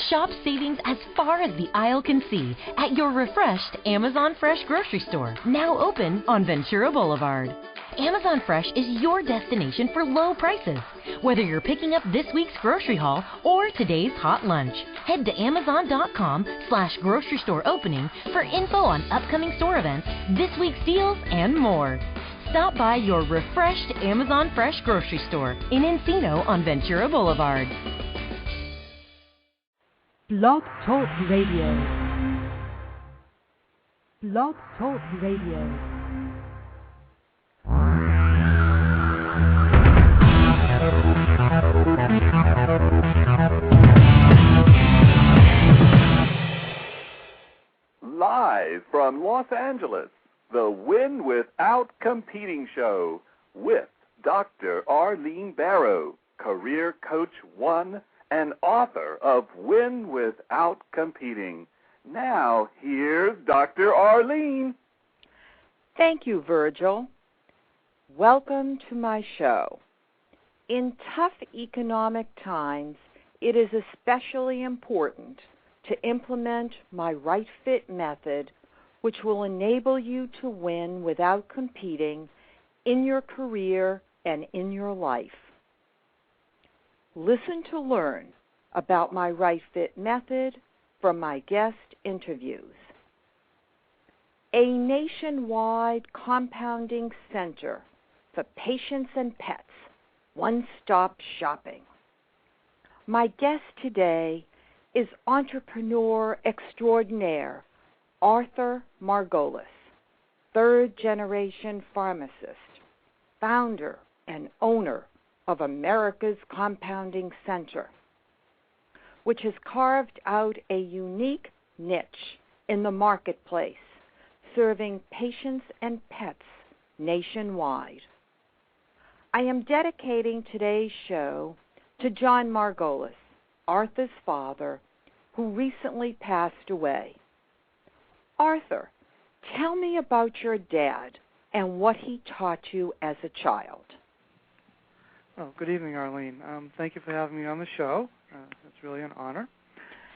Shop savings as far as the aisle can see at your refreshed Amazon Fresh grocery store, now open on Ventura Boulevard. Amazon Fresh is your destination for low prices. Whether you're picking up this week's grocery haul or today's hot lunch, head to Amazon.com/grocery store opening for info on upcoming store events, this week's deals, and more. Stop by your refreshed Amazon Fresh grocery store in Encino on Ventura Boulevard. Blog Talk Radio. Blog Talk Radio. Live from Los Angeles, the Win Without Competing Show with Dr. Arlene Barrow, Career Coach 1 and author of Win Without Competing. Now, here's Dr. Arlene. Thank you, Virgil. Welcome to my show. In tough economic times, it is especially important to implement my Right Fit method, which will enable you to win without competing in your career and in your life. Listen to learn about my Right Fit method from my guest interviews. A nationwide compounding center for patients and pets, one-stop shopping. My guest today is entrepreneur extraordinaire Arthur Margolis, third-generation pharmacist, founder and owner of America's Compounding Center, which has carved out a unique niche in the marketplace, serving patients and pets nationwide. I am dedicating today's show to John Margolis, Arthur's father, who recently passed away. Arthur, tell me about your dad and what he taught you as a child. Oh, good evening, Arlene. Thank you for having me on the show. It's really an honor.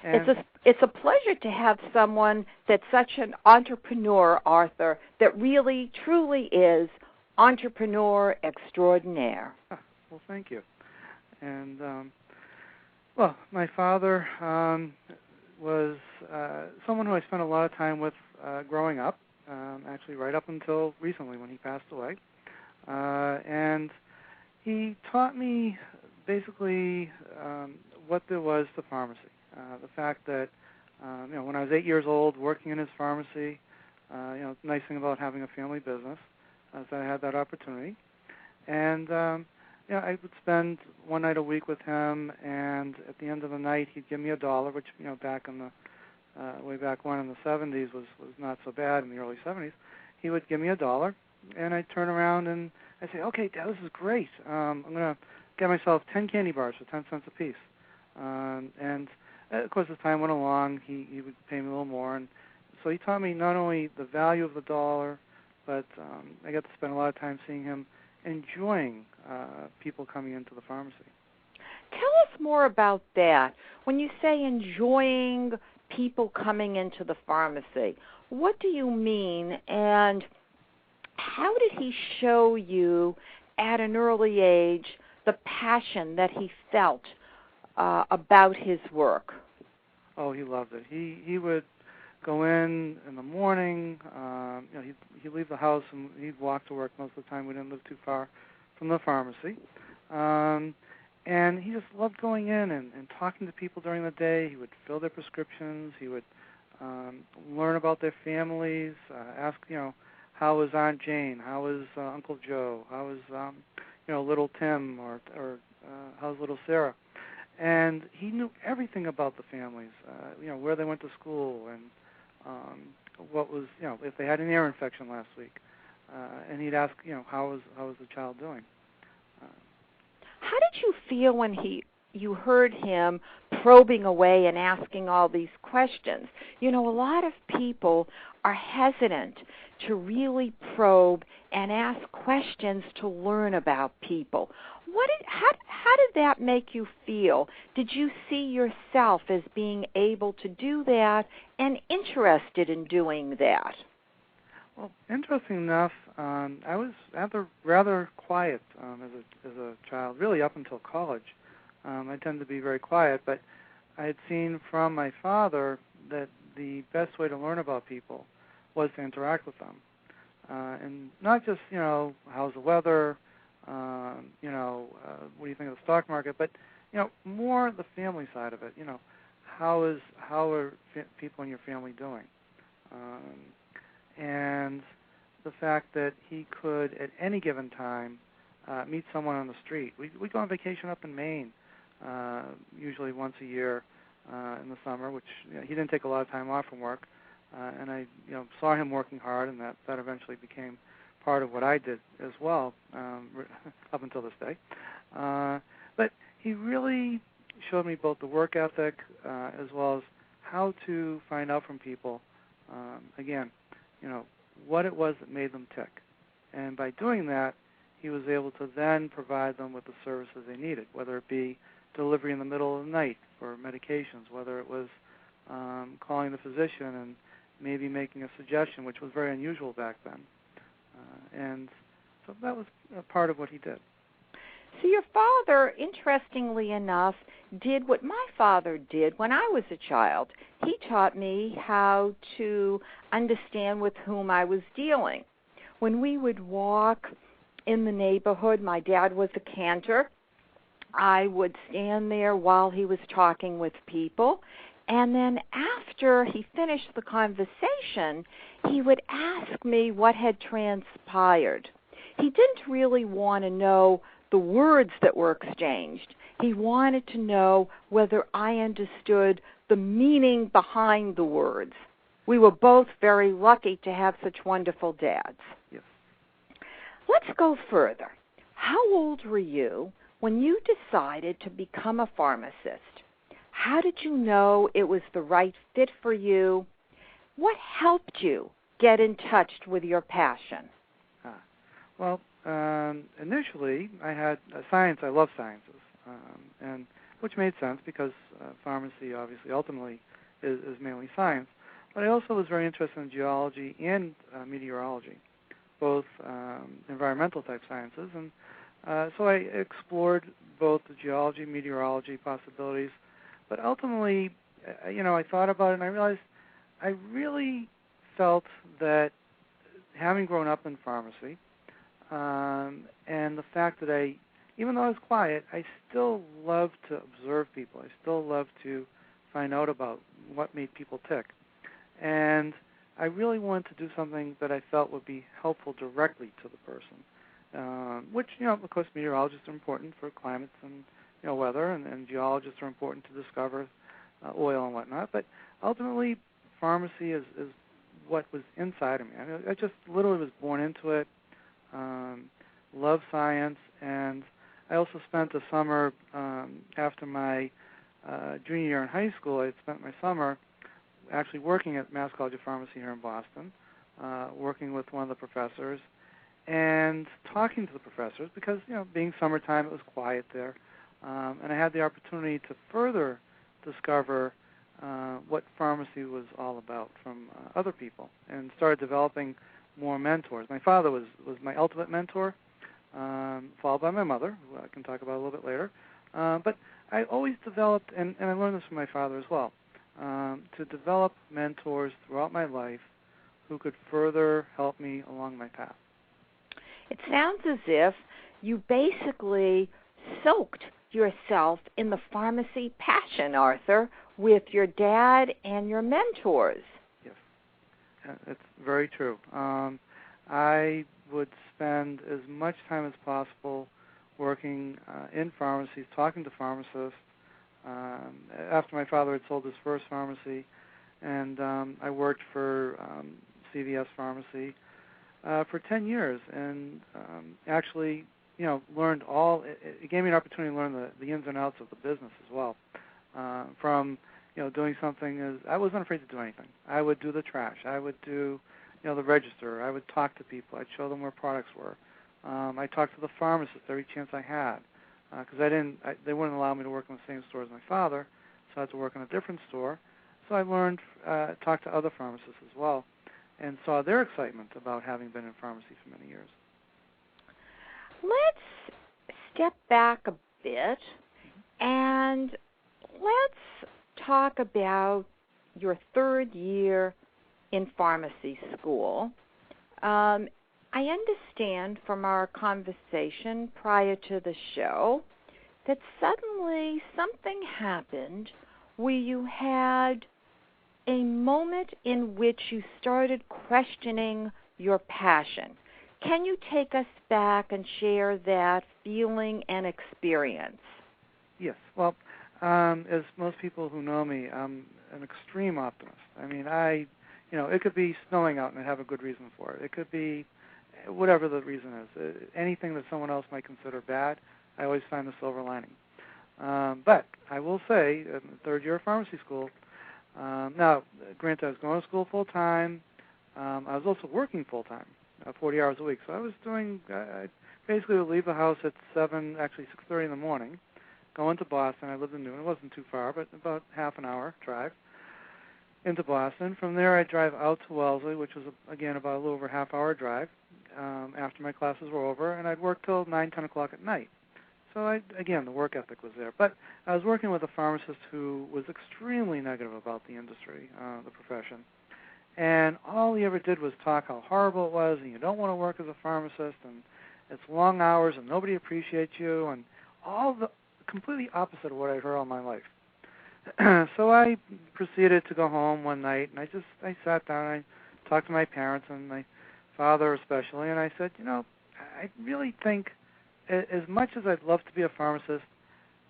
And It's a pleasure to have someone that's such an entrepreneur, Arthur, that really, truly is entrepreneur extraordinaire. Well, thank you. And, well, my father was someone who I spent a lot of time with growing up, actually right up until recently when he passed away. And he taught me basically what there was to pharmacy. The fact that, when I was 8 years old working in his pharmacy, the nice thing about having a family business is that I had that opportunity. And, I would spend one night a week with him, and at the end of the night he'd give me $1, which, back in the way back when in the 70s was not so bad in the early 70s. He would give me $1, and I'd turn around and I'd say, okay, Dad, this is great. I'm going to get myself 10 candy bars for 10 cents a piece. And of course, as time went along, he would pay me a little more. And so he taught me not only the value of the dollar, but I got to spend a lot of time seeing him enjoying people coming into the pharmacy. Tell us more about that. When you say enjoying people coming into the pharmacy, what do you mean, and how did he show you at an early age the passion that he felt about his work? Oh, he loved it. He would go in the morning. He'd leave the house and he'd walk to work most of the time. We didn't live too far from the pharmacy. And he just loved going in and talking to people during the day. He would fill their prescriptions. He would learn about their families, ask, how was Aunt Jane? How was Uncle Joe? How was, little Tim? Or how's little Sarah? And he knew everything about the families, where they went to school and what was, if they had an ear infection last week. And he'd ask, how was the child doing? How did you feel when you heard him probing away and asking all these questions? A lot of people are hesitant to really probe and ask questions to learn about people. How did that make you feel? Did you see yourself as being able to do that and interested in doing that? Well, interesting enough, I was rather quiet as a child, really up until college. I tend to be very quiet, but I had seen from my father that the best way to learn about people was to interact with them. And not just, how's the weather, what do you think of the stock market, but, more the family side of it. How are people in your family doing? And the fact that he could, at any given time, meet someone on the street. We go on vacation up in Maine, usually once a year in the summer, which he didn't take a lot of time off from work. And I saw him working hard, and that eventually became part of what I did as well, up until this day. But he really showed me both the work ethic as well as how to find out from people, again, what it was that made them tick. And by doing that, he was able to then provide them with the services they needed, whether it be delivery in the middle of the night for medications, whether it was calling the physician and maybe making a suggestion, which was very unusual back then. And so that was a part of what he did. So your father, interestingly enough, did what my father did when I was a child. He taught me how to understand with whom I was dealing. When we would walk in the neighborhood, my dad was a cantor. I would stand there while he was talking with people. And then after he finished the conversation, he would ask me what had transpired. He didn't really want to know the words that were exchanged. He wanted to know whether I understood the meaning behind the words. We were both very lucky to have such wonderful dads. Yes. Let's go further. How old were you when you decided to become a pharmacist? How did you know it was the right fit for you? What helped you get in touch with your passion? Well, initially I had science. I love sciences, and which made sense because pharmacy obviously ultimately is mainly science. But I also was very interested in geology and meteorology, both environmental type sciences, and so I explored both the geology, meteorology possibilities. But ultimately, I thought about it and I realized I really felt that having grown up in pharmacy, and the fact that even though I was quiet, I still loved to observe people. I still loved to find out about what made people tick. And I really wanted to do something that I felt would be helpful directly to the person, which, of course, meteorologists are important for climates and weather, and geologists are important to discover oil and whatnot. But ultimately, pharmacy is what was inside of me. I just literally was born into it. Love science, and I also spent the summer after my junior year in high school. I spent my summer actually working at Mass College of Pharmacy here in Boston, working with one of the professors and talking to the professors because, being summertime, it was quiet there. And I had the opportunity to further discover what pharmacy was all about from other people and started developing more mentors. My father was my ultimate mentor, followed by my mother, who I can talk about a little bit later. But I always developed, and I learned this from my father as well, to develop mentors throughout my life who could further help me along my path. It sounds as if you basically soaked yourself in the pharmacy passion, Arthur, with your dad and your mentors. Yes, it's very true. I would spend as much time as possible working in pharmacies, talking to pharmacists. After my father had sold his first pharmacy, and I worked for CVS Pharmacy for 10 years, and actually, learned all. It gave me an opportunity to learn the ins and outs of the business as well. From doing something as I wasn't afraid to do anything. I would do the trash. I would do the register. I would talk to people. I'd show them where products were. I talked to the pharmacist every chance I had, because they wouldn't allow me to work in the same store as my father, so I had to work in a different store. So I learned, talked to other pharmacists as well, and saw their excitement about having been in pharmacy for many years. Let's step back a bit and let's talk about your third year in pharmacy school. I understand from our conversation prior to the show that suddenly something happened where you had a moment in which you started questioning your passion. Can you take us back and share that feeling and experience? Yes. Well, as most people who know me, I'm an extreme optimist. I mean, it could be snowing out and I have a good reason for it. It could be whatever the reason is. Anything that someone else might consider bad, I always find the silver lining. But I will say, in the third year of pharmacy school, now, granted, I was going to school full-time. I was also working full-time, 40 hours a week. So I was doing, I basically would leave the house at 6:30 in the morning, go into Boston. I lived in Newton. It wasn't too far, but about half an hour drive into Boston. From there, I'd drive out to Wellesley, which was, again, about a little over a half-hour drive after my classes were over, and I'd work till 9, 10 o'clock at night. So, again, the work ethic was there. But I was working with a pharmacist who was extremely negative about the industry, the profession. And all he ever did was talk how horrible it was, and you don't want to work as a pharmacist, and it's long hours, and nobody appreciates you, and all the completely opposite of what I'd heard all my life. So I proceeded to go home one night, and I sat down, and I talked to my parents, and my father especially, and I said, I really think, as much as I'd love to be a pharmacist,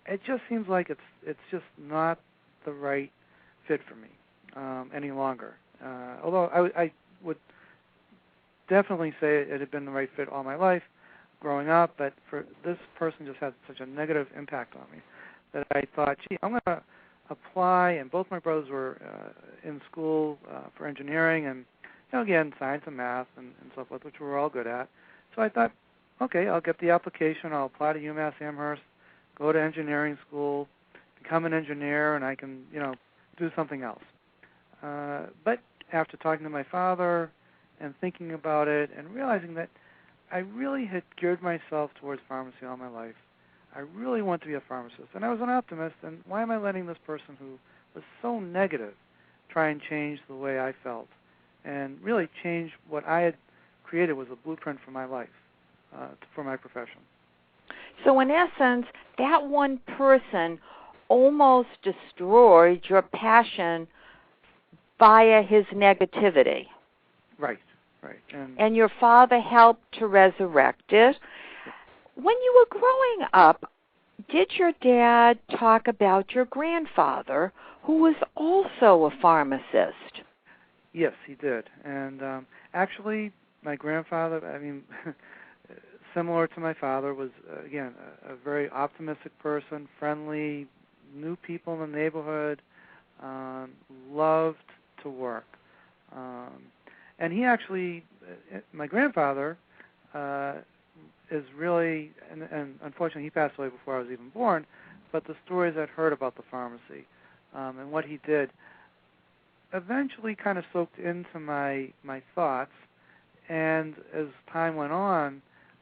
it just seems like it's just not the right fit for me any longer. Although I would definitely say it had been the right fit all my life growing up, but for this person just had such a negative impact on me that I thought, gee, I'm going to apply, and both my brothers were in school for engineering and, again, science and math and so forth, which we were all good at. So I thought, okay, I'll get the application, I'll apply to UMass Amherst, go to engineering school, become an engineer, and I can, do something else. But after talking to my father and thinking about it and realizing that I really had geared myself towards pharmacy all my life, I really want to be a pharmacist. And I was an optimist, and why am I letting this person who was so negative try and change the way I felt and really change what I had created was a blueprint for my life, for my profession. So in essence, that one person almost destroyed your passion via his negativity. Right. And your father helped to resurrect it. When you were growing up, did your dad talk about your grandfather, who was also a pharmacist? Yes, he did. And actually, my grandfather, similar to my father, was, again, a very optimistic person, friendly, knew people in the neighborhood, loved to work. And he actually, my grandfather, is really, and unfortunately he passed away before I was even born, but the stories I'd heard about the pharmacy and what he did eventually kind of soaked into my thoughts, and as time went on,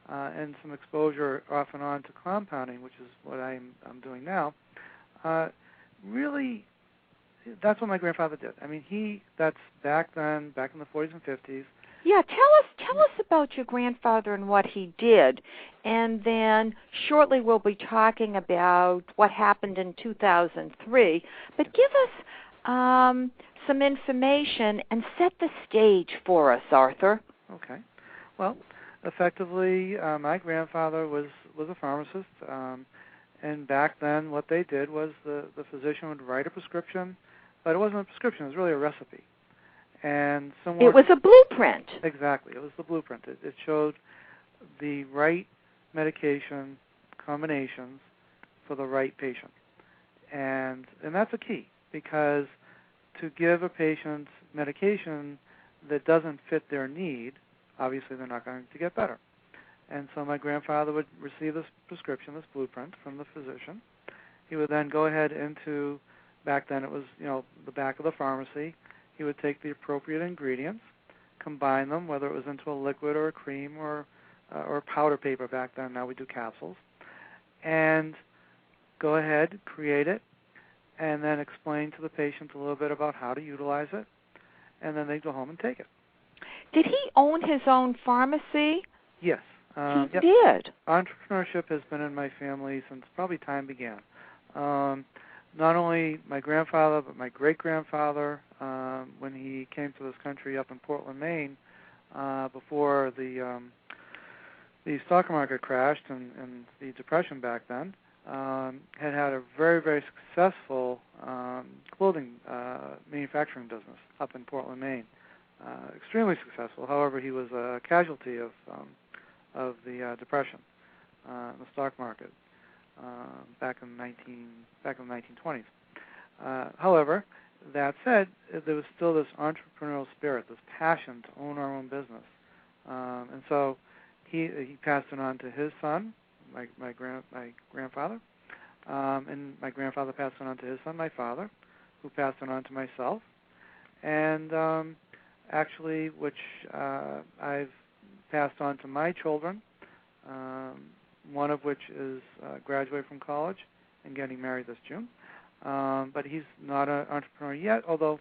and some exposure off and on to compounding, which is what I'm doing now, really, that's what my grandfather did. That's back then, back in the 40s and 50s. Yeah, tell us about your grandfather and what he did, and then shortly we'll be talking about what happened in 2003. But give us some information and set the stage for us, Arthur. Okay. Well, effectively, my grandfather was a pharmacist, and back then what they did was the physician would write a prescription, but it wasn't a prescription, it was really a recipe. And it was a blueprint. Exactly. It was the blueprint. It showed the right medication combinations for the right patient. And that's a key, because to give a patient medication that doesn't fit their need, obviously they're not going to get better. And so my grandfather would receive this prescription, this blueprint from the physician. He would then go ahead into, back then it was, the back of the pharmacy. He would take the appropriate ingredients, combine them, whether it was into a liquid or a cream or powder paper back then. Now we do capsules. And go ahead, create it, and then explain to the patient a little bit about how to utilize it, and then they go home and take it. Did he own his own pharmacy? Yes. He did. Entrepreneurship has been in my family since probably time began. Not only my grandfather, but my great-grandfather, when he came to this country up in Portland, Maine, before the stock market crashed and the Depression back then, had a very, very successful clothing manufacturing business up in Portland, Maine. Extremely successful. However, he was a casualty of the Depression in the stock market back in the 1920s. However, that said, there was still this entrepreneurial spirit, this passion to own our own business, and so he passed it on to his son, my grandfather, and my grandfather passed it on to his son, my father, who passed it on to myself, and actually, which I've passed on to my children, one of which is graduating from college and getting married this June. But he's not an entrepreneur yet, although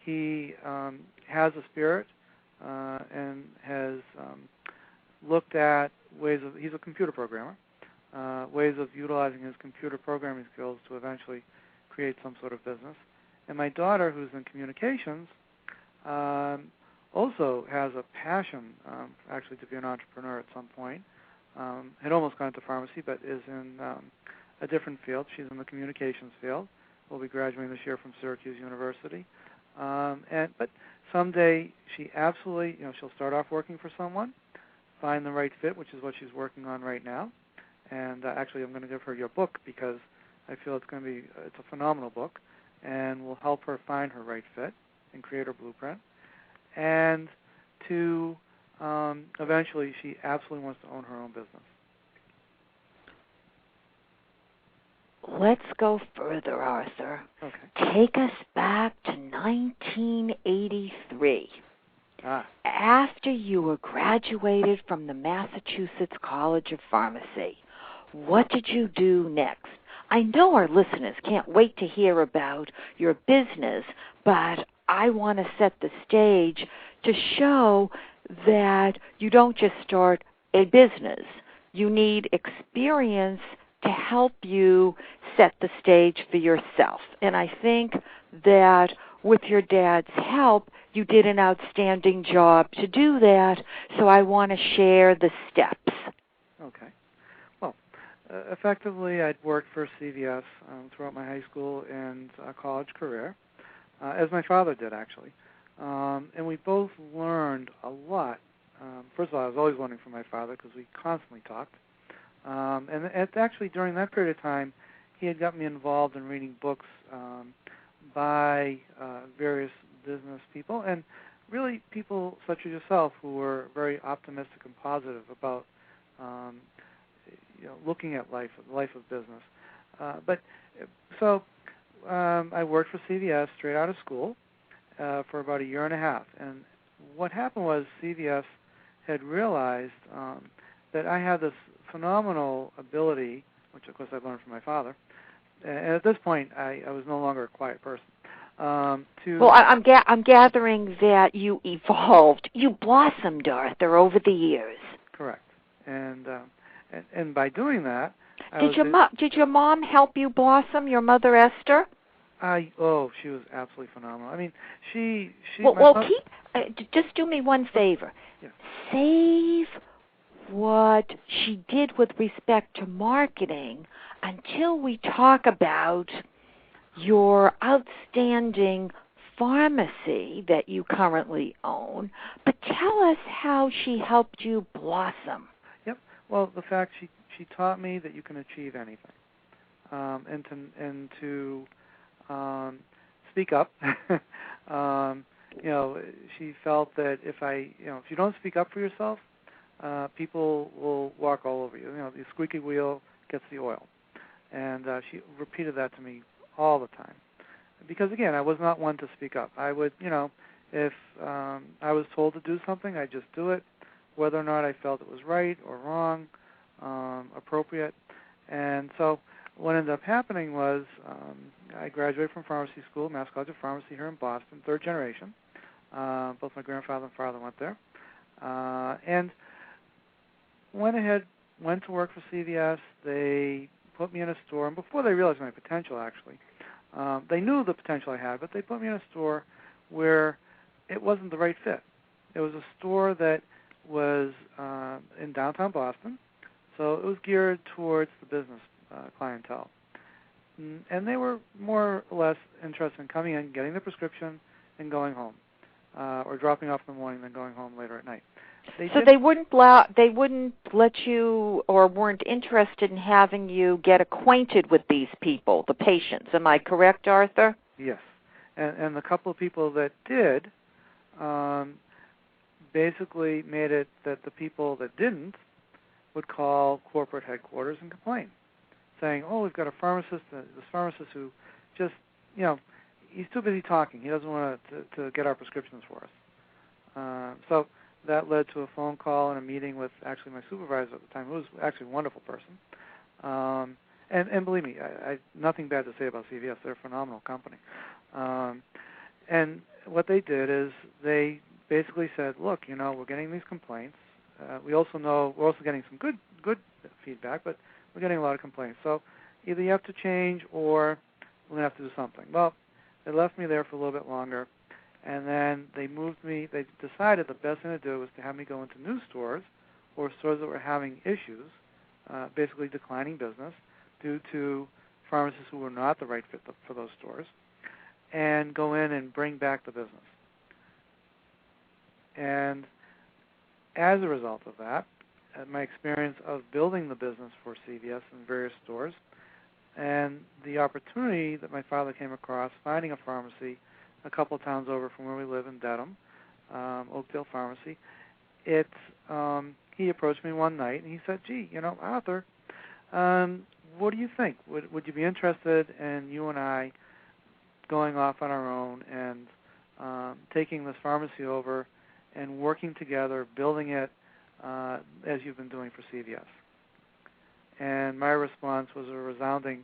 he has a spirit and has looked at ways of, he's a computer programmer, ways of utilizing his computer programming skills to eventually create some sort of business. And my daughter, who's in communications, also has a passion, actually, to be an entrepreneur at some point. Had almost gone into pharmacy, but is in a different field. She's in the communications field. Will be graduating this year from Syracuse University. But someday she absolutely, she'll start off working for someone, find the right fit, which is what she's working on right now. And actually, I'm going to give her your book because I feel it's a phenomenal book, and will help her find her right fit and create her blueprint. And to eventually, she absolutely wants to own her own business. Let's go further, Arthur. Okay. Take us back to 1983. After you were graduated from the Massachusetts College of Pharmacy, what did you do next? I know our listeners can't wait to hear about your business, but I want to set the stage to show that you don't just start a business. You need experience to help you set the stage for yourself. And I think that with your dad's help, you did an outstanding job to do that, so I want to share the steps. Okay. Well, effectively, I'd worked for CVS throughout my high school and college career, as my father did, actually. And we both learned a lot. First of all, I was always learning from my father because we constantly talked. And actually, during that period of time, he had got me involved in reading books by various business people, and really people such as yourself who were very optimistic and positive about looking at life of business. I worked for CVS straight out of school for about a year and a half. And what happened was CVS had realized that I had this phenomenal ability, which of course I learned from my father. And at this point, I was no longer a quiet person. Well, I'm gathering that you evolved, you blossomed, Arthur, over the years. Correct. And by doing that, did your mom help you blossom? Your mother, Esther? She was absolutely phenomenal. I mean, she. Just do me one favor. Yeah. Save what she did with respect to marketing until we talk about your outstanding pharmacy that you currently own. But tell us how she helped you blossom. Yep. Well, the fact she taught me that you can achieve anything, and to speak up, she felt that if you don't speak up for yourself, people will walk all over you. The squeaky wheel gets the oil. And she repeated that to me all the time. Because, again, I was not one to speak up. I would, if I was told to do something, I'd just do it, whether or not I felt it was right or wrong, appropriate. And so what ended up happening was I graduated from pharmacy school, Mass College of Pharmacy here in Boston, third generation. Both my grandfather and father went there. And went to work for CVS. They put me in a store, and before they realized my potential, actually, they knew the potential I had, but they put me in a store where it wasn't the right fit. It was a store that was in downtown Boston, so it was geared towards the business clientele. And they were more or less interested in coming in, getting the prescription, and going home, or dropping off in the morning, then going home later at night. They wouldn't let you, or weren't interested in having you get acquainted with these people, the patients. Am I correct, Arthur? Yes. And the couple of people that did basically made it that the people that didn't would call corporate headquarters and complain, saying, oh, we've got a pharmacist, this pharmacist who just, he's too busy talking. He doesn't want to get our prescriptions for us. So that led to a phone call and a meeting with actually my supervisor at the time, who was actually a wonderful person. And believe me, I nothing bad to say about CVS. They're a phenomenal company. And what they did is they basically said, look, we're getting these complaints. We also know we're also getting some good feedback, but we're getting a lot of complaints. So either you have to change or we're going to have to do something. Well, they left me there for a little bit longer. And then they decided the best thing to do was to have me go into new stores or stores that were having issues, basically declining business due to pharmacists who were not the right fit for those stores, and go in and bring back the business. And as a result of that, my experience of building the business for CVS in various stores, and the opportunity that my father came across finding a pharmacy a couple of towns over from where we live in Dedham, Oakdale Pharmacy, he approached me one night and he said, gee, Arthur, what do you think? Would you be interested in you and I going off on our own and taking this pharmacy over and working together, building it as you've been doing for CVS? And my response was a resounding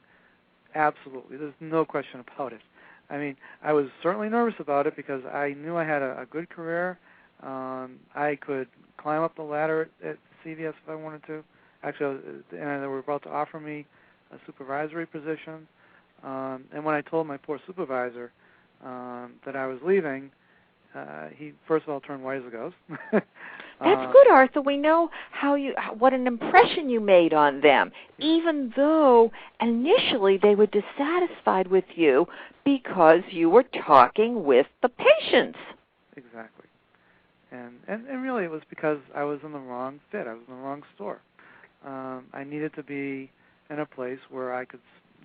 absolutely. There's no question about it. I mean, I was certainly nervous about it because I knew I had a good career. I could climb up the ladder at CVS if I wanted to. Actually, they were about to offer me a supervisory position. And when I told my poor supervisor that I was leaving, he first of all turned white as a ghost. That's good, Arthur. We know what an impression you made on them, even though initially they were dissatisfied with you because you were talking with the patients. Exactly. And really it was because I was in the wrong fit. I was in the wrong store. I needed to be in a place where I could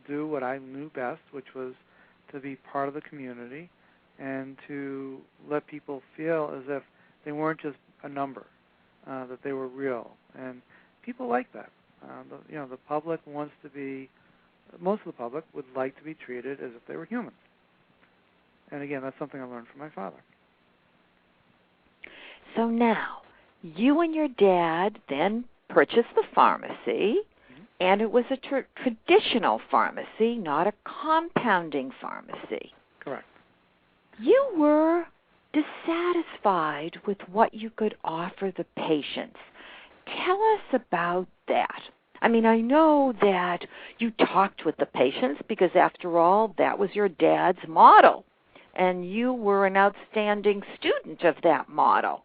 do what I knew best, which was to be part of the community and to let people feel as if they weren't just a number, that they were real. And people like that. The public wants to be, most of the public would like to be treated as if they were human. And again, that's something I learned from my father. So now, you and your dad then purchased the pharmacy, and it was a traditional pharmacy, not a compounding pharmacy. Correct. You were dissatisfied with what you could offer the patients. Tell us about that. I mean, I know that you talked with the patients because, after all, that was your dad's model, and you were an outstanding student of that model.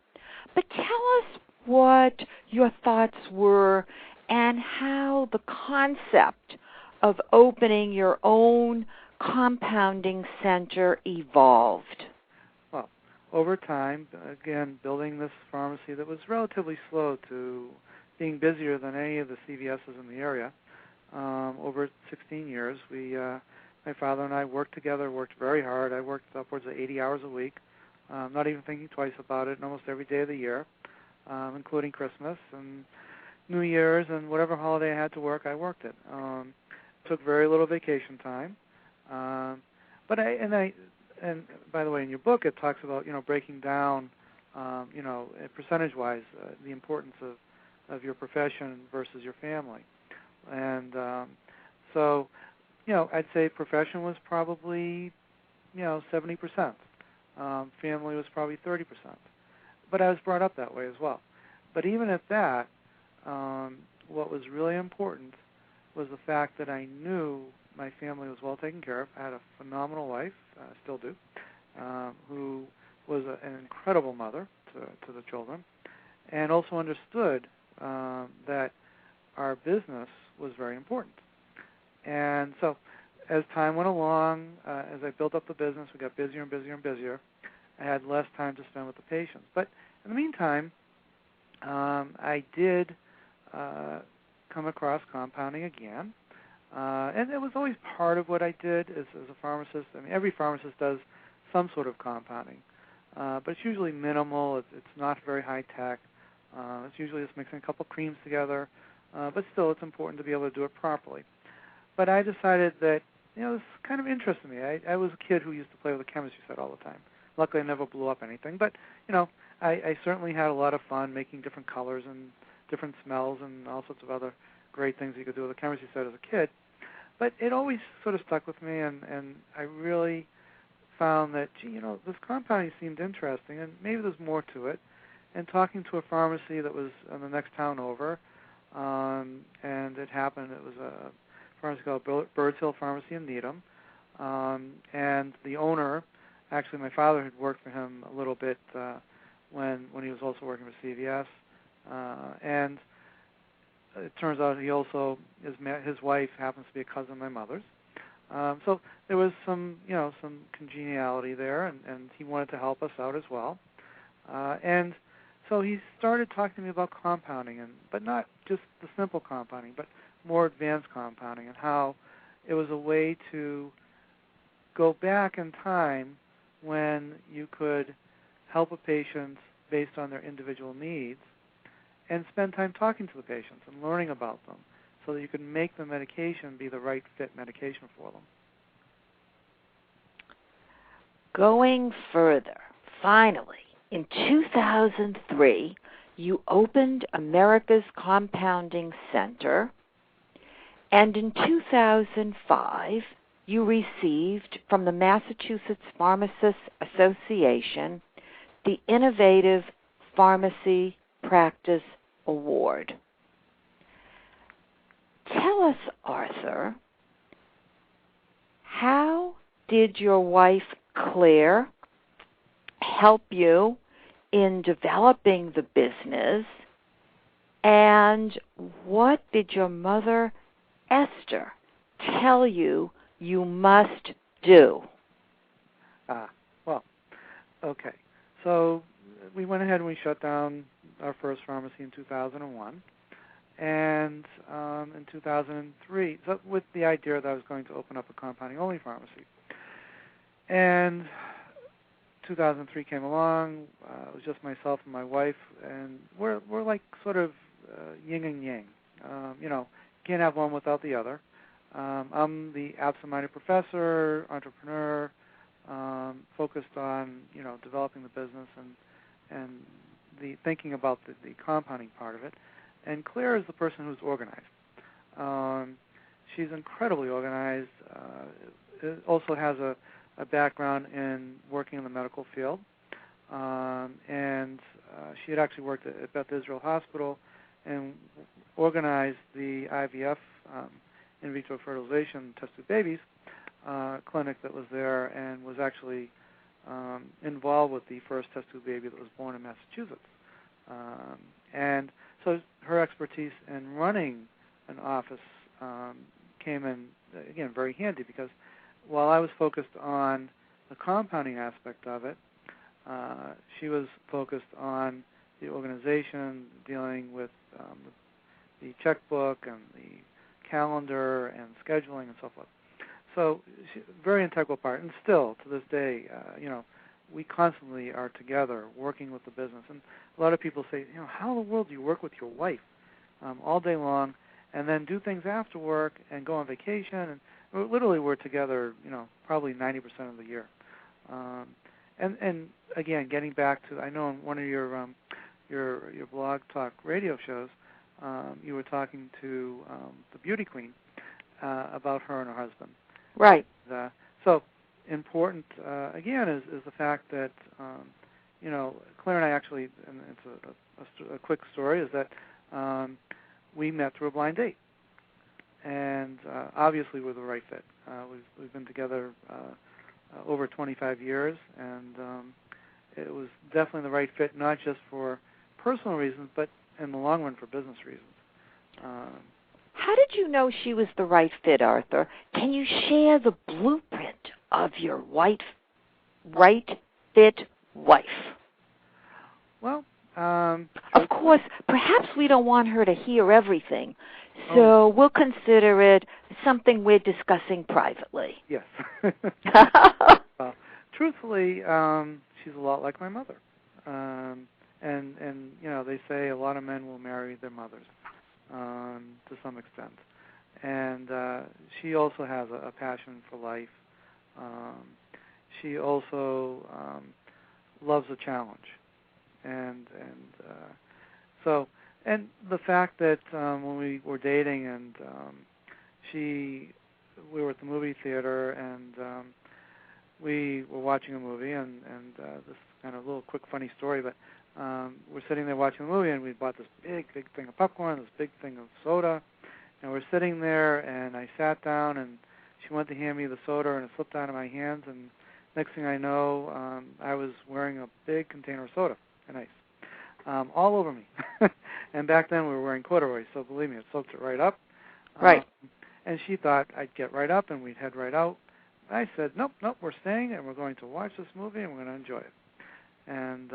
But tell us what your thoughts were and how the concept of opening your own compounding center evolved. Well, over time, again, building this pharmacy that was relatively slow to being busier than any of the CVSs in the area, over 16 years, my father and I worked together, worked very hard. I worked upwards of 80 hours a week not even thinking twice about it, and almost every day of the year, including Christmas and New Year's and whatever holiday I had to work, I worked it. Took very little vacation time, but and by the way, in your book it talks about breaking down, percentage-wise, the importance of your profession versus your family, and so I'd say profession was probably 70%, family was probably 30%, but I was brought up that way as well. But even at that, what was really important was the fact that I knew my family was well taken care of. I had a phenomenal wife, still do, who was an incredible mother to the children, and also understood that our business was very important. And so as time went along, as I built up the business, we got busier and busier and busier. I had less time to spend with the patients. But in the meantime, I did come across compounding again. And it was always part of what I did as a pharmacist. I mean, every pharmacist does some sort of compounding. But it's usually minimal. It's not very high-tech. It's usually just mixing a couple creams together. But still, it's important to be able to do it properly. But I decided that, this kind of interested me. I was a kid who used to play with a chemistry set all the time. Luckily, I never blew up anything. But, I certainly had a lot of fun making different colors and different smells and all sorts of other great things you could do with a chemistry set as a kid. But it always sort of stuck with me, and I really found that, this compounding seemed interesting, and maybe there's more to it. And talking to a pharmacy that was in the next town over, and it happened, it was a pharmacy called Birds Hill Pharmacy in Needham, and the owner, actually my father had worked for him a little bit when he was also working for CVS, and it turns out he also his wife happens to be a cousin of my mother's. So there was some congeniality there, and he wanted to help us out as well. And so he started talking to me about compounding, but not just the simple compounding, but more advanced compounding, and how it was a way to go back in time when you could help a patient based on their individual needs, and spend time talking to the patients and learning about them so that you can make the medication be the right fit medication for them. Going further, finally, in 2003, you opened America's Compounding Center, and in 2005, you received from the Massachusetts Pharmacists Association the Innovative Pharmacy Practice Award. Tell us, Arthur, how did your wife, Claire, help you in developing the business, and what did your mother, Esther, tell you must do? Well, okay. So we went ahead and we shut down our first pharmacy in 2001, and in 2003, so with the idea that I was going to open up a compounding-only pharmacy. And 2003 came along. It was just myself and my wife, and we're like sort of yin and yang. Can't have one without the other. I'm the absent-minded professor, entrepreneur, focused on developing the business and the thinking about the compounding part of it. And Claire is the person who's organized. She's incredibly organized. Also has a background in working in the medical field, and she had actually worked at Beth Israel Hospital and organized the IVF, in vitro fertilization test tube babies clinic that was there, and was actually involved with the first test tube baby that was born in Massachusetts. And so her expertise in running an office came in, again, very handy, because while I was focused on the compounding aspect of it, she was focused on the organization, dealing with the checkbook and the calendar and scheduling and so forth. So, very integral part, and still to this day, we constantly are together working with the business. And a lot of people say, how in the world do you work with your wife all day long and then do things after work and go on vacation? And literally we're together, probably 90% of the year. And again, getting back to, I know in one of your blog talk radio shows, you were talking to the beauty queen about her and her husband. Right. So important, again, is the fact that, Claire and I actually, and it's a quick story, is that we met through a blind date. And obviously we're the right fit. We've been together over 25 years, and it was definitely the right fit, not just for personal reasons, but in the long run for business reasons. How did you know she was the right fit, Arthur? Can you share the blueprint of your right fit wife? Well, of course, perhaps we don't want her to hear everything, so we'll consider it something we're discussing privately. Yes. Truthfully, she's a lot like my mother. And they say a lot of men will marry their mothers to some extent. And she also has a passion for life. She also loves a challenge. And the fact that when we were dating and we were at the movie theater and we were watching a movie, and this kind of little quick funny story, but we're sitting there watching the movie, and we bought this big thing of popcorn, this big thing of soda, and we're sitting there, and I sat down, and she went to hand me the soda, and it slipped out of my hands, and next thing I know, I was wearing a big container of soda and ice all over me. And back then we were wearing corduroys, so believe me, it soaked it right up. Right. And she thought I'd get right up and we'd head right out. I said, nope, we're staying and we're going to watch this movie and we're going to enjoy it. And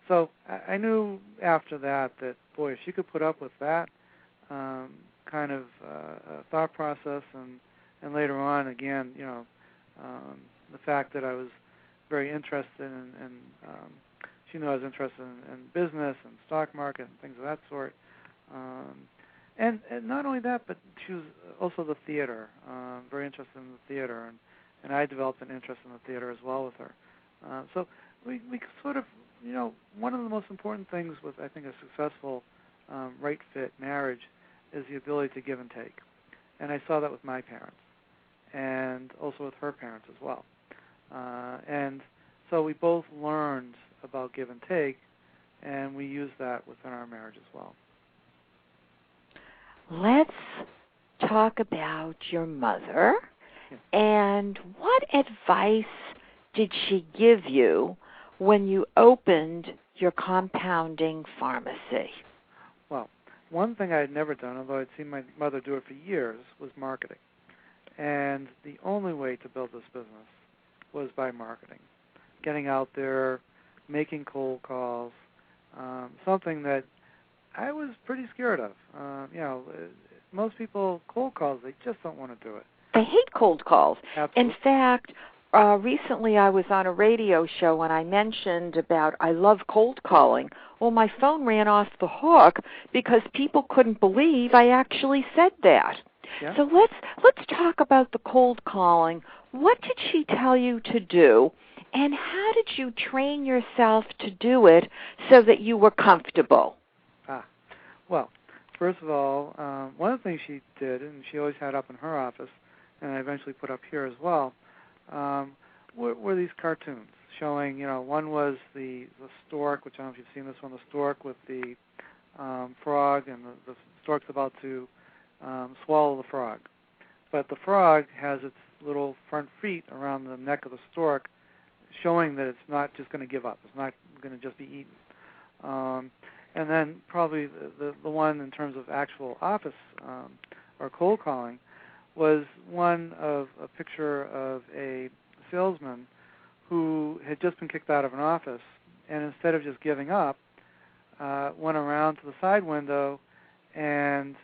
so I knew after that, boy, if she could put up with that kind of thought process, and later on, again, the fact that I was very interested in she knew I was interested in business and stock market and things of that sort. And not only that, but she was also the theater, very interested in the theater, and I developed an interest in the theater as well with her. So we sort of, one of the most important things with, I think, a successful right fit marriage is the ability to give and take. And I saw that with my parents and also with her parents as well. And so we both learned about give and take, and we use that within our marriage as well. Let's talk about your mother. Yeah. And what advice did she give you when you opened your compounding pharmacy? Well, one thing I had never done, although I'd seen my mother do it for years, was marketing. And the only way to build this business was by marketing, getting out there, making cold calls, something that I was pretty scared of. Most people, cold calls, they just don't want to do it. They hate cold calls. Absolutely. In fact, recently I was on a radio show and I mentioned about I love cold calling. Well, my phone ran off the hook because people couldn't believe I actually said that. Yeah. So let's talk about the cold calling. What did she tell you to do, and how did you train yourself to do it so that you were comfortable? Well, first of all, one of the things she did, and she always had up in her office, and I eventually put up here as well, were these cartoons showing, one was the stork, which I don't know if you've seen this one, the stork with the frog, and the stork's about to swallow the frog. But the frog has its little front feet around the neck of the stork, showing that it's not just going to give up. It's not going to just be eaten. And then probably the one in terms of actual office or cold calling was one of a picture of a salesman who had just been kicked out of an office, and instead of just giving up, went around to the side window, and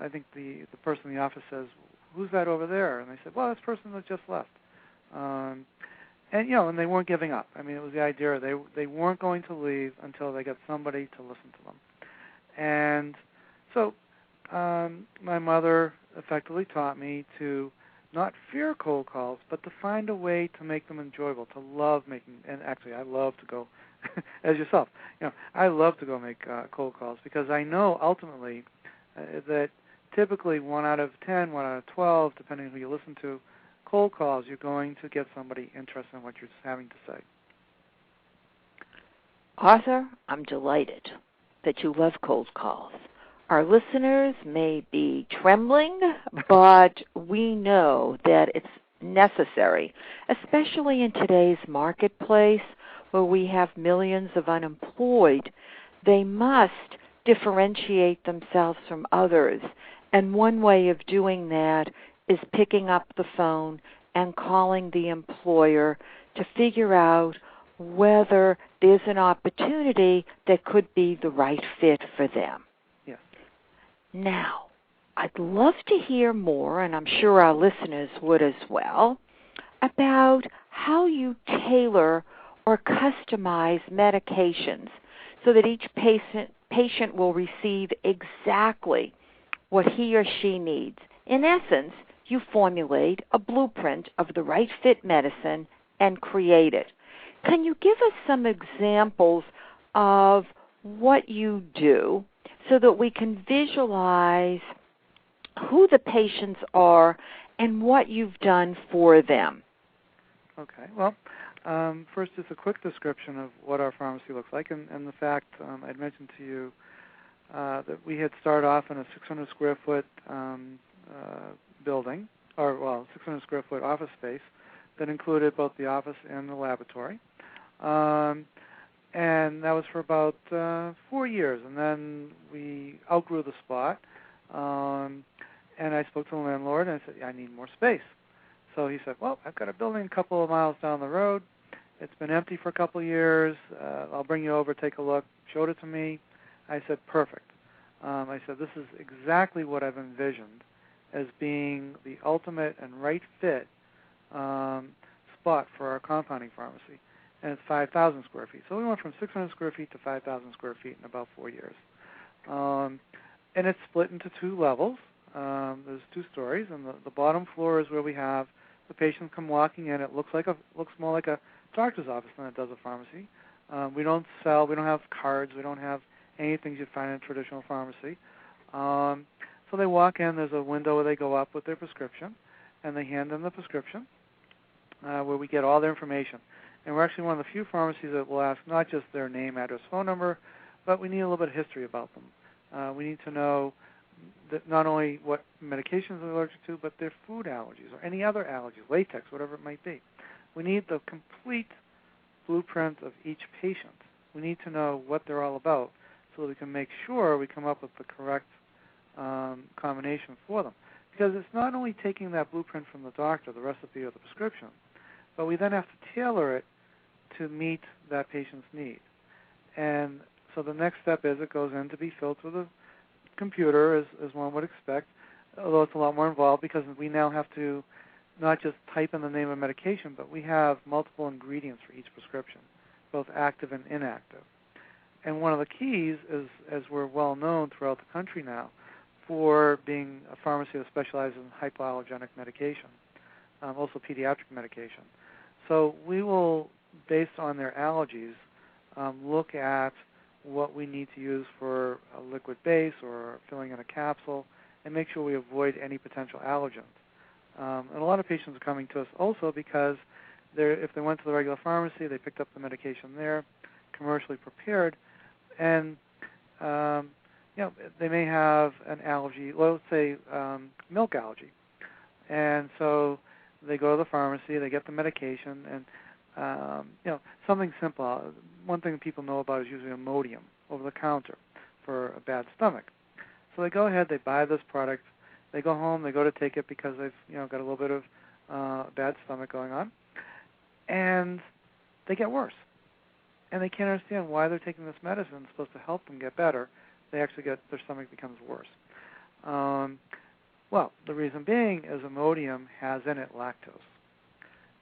I think the person in the office says, "Who's that over there?" And they said, "Well, this person that just left." And and they weren't giving up. I mean, it was the idea they weren't going to leave until they got somebody to listen to them. And so my mother effectively taught me to not fear cold calls, but to find a way to make them enjoyable, to love making. And actually, I love to go, as yourself, I love to go make cold calls because I know ultimately that typically 1 out of 10, 1 out of 12, depending on who you listen to, cold calls, you're going to get somebody interested in what you're having to say. Arthur, I'm delighted that you love cold calls. Our listeners may be trembling, but we know that it's necessary, especially in today's marketplace where we have millions of unemployed. They must differentiate themselves from others, and one way of doing that is picking up the phone and calling the employer to figure out whether there's an opportunity that could be the right fit for them. Yes. Now, I'd love to hear more, and I'm sure our listeners would as well, about how you tailor or customize medications so that each patient will receive exactly what he or she needs. In essence, you formulate a blueprint of the right fit medicine and create it. Can you give us some examples of what you do so that we can visualize who the patients are and what you've done for them? Okay. Well, first, just a quick description of what our pharmacy looks like, and the fact I'd mentioned to you that we had started off in a 600 square foot building, 600 square foot office space that included both the office and the laboratory. And that was for about 4 years, and then we outgrew the spot. And I spoke to the landlord, and I said, I need more space. So he said, well, I've got a building a couple of miles down the road. It's been empty for a couple of years. I'll bring you over, take a look. Showed it to me. I said, perfect. I said, this is exactly what I've envisioned as being the ultimate and right fit spot for our compounding pharmacy. And it's 5,000 square feet. So we went from 600 square feet to 5,000 square feet in about 4 years. And it's split into 2 levels. There's 2 stories, and the bottom floor is where we have the patients come walking in. It looks more like a doctor's office than it does a pharmacy. We don't sell. We don't have cards. We don't have anything you'd find in a traditional pharmacy. So they walk in. There's a window where they go up with their prescription, and they hand them the prescription, where we get all their information. And we're actually one of the few pharmacies that will ask not just their name, address, phone number, but we need a little bit of history about them. We need to know that not only what medications they're allergic to, but their food allergies or any other allergies, latex, whatever it might be. We need the complete blueprint of each patient. We need to know what they're all about so that we can make sure we come up with the correct combination for them. Because it's not only taking that blueprint from the doctor, the recipe or the prescription, but we then have to tailor it to meet that patient's need. And so the next step is it goes in to be filled through the computer, as one would expect, although it's a lot more involved because we now have to not just type in the name of medication, but we have multiple ingredients for each prescription, both active and inactive. And one of the keys is, as we're well known throughout the country now, for being a pharmacy that specializes in hypoallergenic medication, also pediatric medication. So we will, based on their allergies, look at what we need to use for a liquid base or filling in a capsule and make sure we avoid any potential allergens. And a lot of patients are coming to us also because if they went to the regular pharmacy, they picked up the medication there, commercially prepared, and they may have an allergy, let's say milk allergy. And so they go to the pharmacy, they get the medication, and something simple. One thing that people know about is usually Imodium over the counter for a bad stomach. So they go ahead, they buy this product, they go home, they go to take it because they've got a little bit of bad stomach going on, and they get worse. And they can't understand why they're taking this medicine. It's supposed to help them get better. They actually their stomach becomes worse. Well, the reason being is Imodium has in it lactose.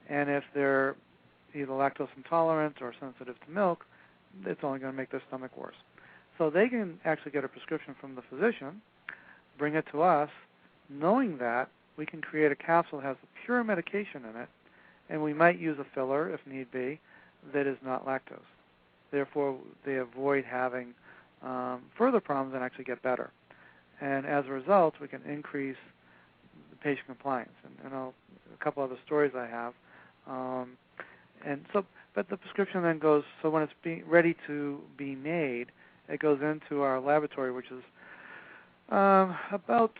And if they're either lactose intolerant or sensitive to milk, it's only going to make their stomach worse. So they can actually get a prescription from the physician, bring it to us, knowing that we can create a capsule that has a pure medication in it, and we might use a filler, if need be, that is not lactose. Therefore, they avoid having further problems and actually get better. And as a result, we can increase the patient compliance. And a couple other stories I have. But the prescription then goes, so when it's ready to be made, it goes into our laboratory, which is it's about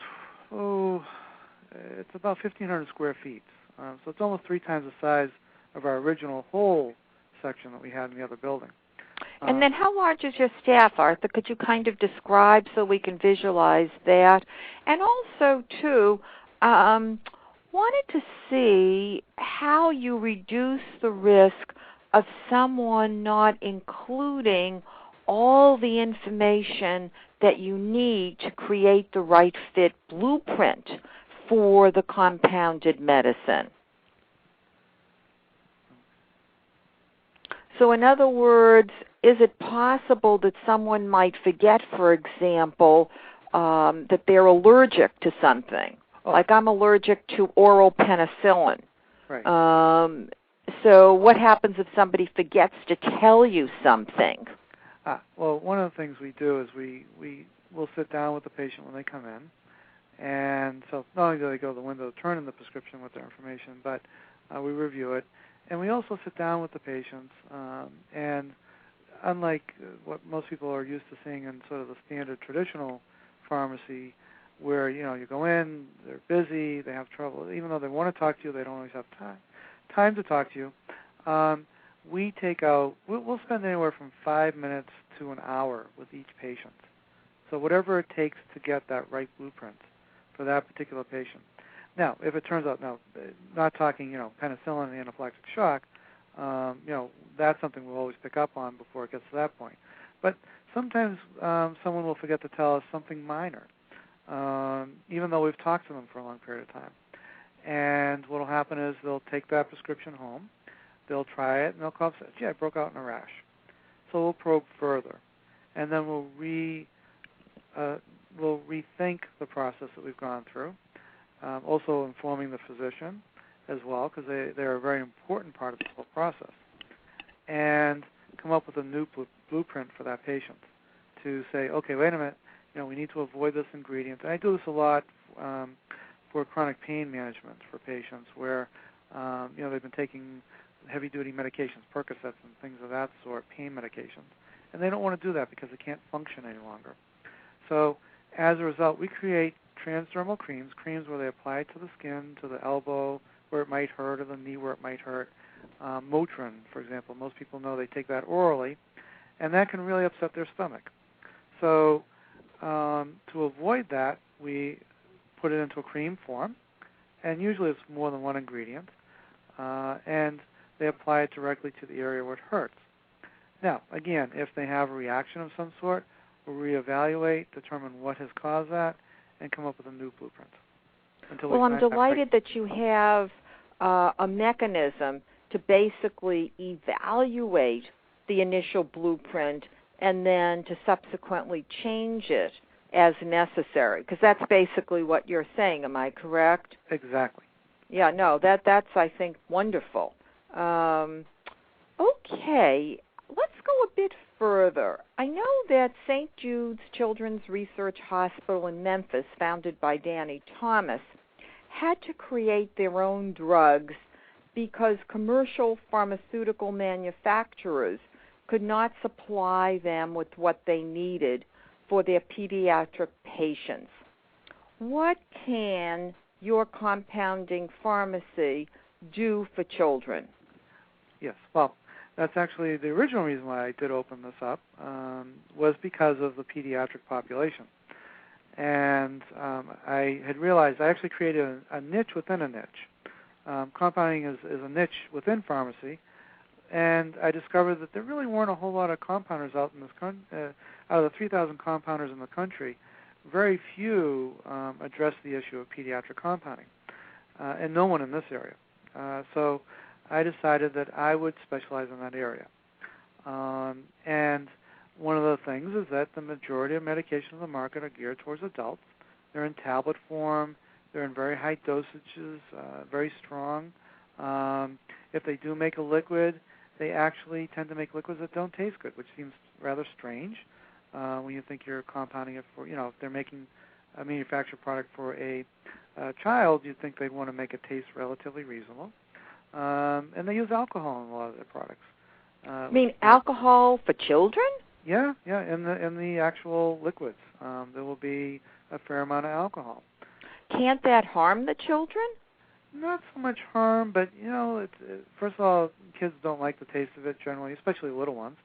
1,500 square feet. So it's almost 3 times the size of our original whole section that we had in the other building. And then how large is your staff, Arthur? Could you kind of describe so we can visualize that? And also, too, wanted to see how you reduce the risk of someone not including all the information that you need to create the right fit blueprint for the compounded medicine. So in other words, is it possible that someone might forget, for example, that they're allergic to something? Oh. Like I'm allergic to oral penicillin. Right. So what happens if somebody forgets to tell you something? Well, one of the things we do is we will sit down with the patient when they come in. And so not only do they go to the window, turn in the prescription with their information, but we review it. And we also sit down with the patients, and unlike what most people are used to seeing in sort of the standard traditional pharmacy, where, you go in, they're busy, they have trouble, even though they want to talk to you, they don't always have time to talk to you. We'll spend anywhere from 5 minutes to an hour with each patient. So whatever it takes to get that right blueprint for that particular patient. Now, if it turns out, not talking, penicillin and anaphylactic shock, that's something we'll always pick up on before it gets to that point. But sometimes someone will forget to tell us something minor, even though we've talked to them for a long period of time. And what will happen is they'll take that prescription home, they'll try it, and they'll call up and say, gee, I broke out in a rash. So we'll probe further. And then we'll rethink the process that we've gone through. Also informing the physician as well, because they're a very important part of the whole process, and come up with a new blueprint for that patient to say, okay, wait a minute, we need to avoid this ingredient. And I do this a lot for chronic pain management for patients where they've been taking heavy-duty medications, Percocets and things of that sort, pain medications, and they don't want to do that because they can't function any longer. So as a result, we create transdermal creams where they apply it to the skin, to the elbow where it might hurt, or the knee where it might hurt. Motrin, for example, most people know they take that orally, and that can really upset their stomach. So to avoid that, we put it into a cream form, and usually it's more than one ingredient, and they apply it directly to the area where it hurts. Now, again, if they have a reaction of some sort, we'll reevaluate, determine what has caused that, and come up with a new blueprint. Well, I'm delighted that you have a mechanism to basically evaluate the initial blueprint and then to subsequently change it as necessary, because that's basically what you're saying. Am I correct? Exactly. Yeah, no, that's, I think, wonderful. Okay, let's go a bit further. I know that St. Jude's Children's Research Hospital in Memphis, founded by Danny Thomas, had to create their own drugs because commercial pharmaceutical manufacturers could not supply them with what they needed for their pediatric patients. What can your compounding pharmacy do for children? Yes, well, that's actually the original reason why I did open this up, was because of the pediatric population. And I had realized I actually created a niche within a niche. Compounding is a niche within pharmacy, and I discovered that there really weren't a whole lot of compounders out in this out of the 3,000 compounders in the country, very few address the issue of pediatric compounding, and no one in this area. So I decided that I would specialize in that area. And one of the things is that the majority of medications on the market are geared towards adults. They're in tablet form. They're in very high dosages, very strong. If they do make a liquid, they actually tend to make liquids that don't taste good, which seems rather strange when you think you're compounding it for, if they're making a manufactured product for a child, you'd think they'd want to make it taste relatively reasonable. And they use alcohol in a lot of their products. You mean alcohol for children? Yeah, in the actual liquids, there will be a fair amount of alcohol. Can't that harm the children? Not so much harm, but first of all, kids don't like the taste of it generally, especially little ones.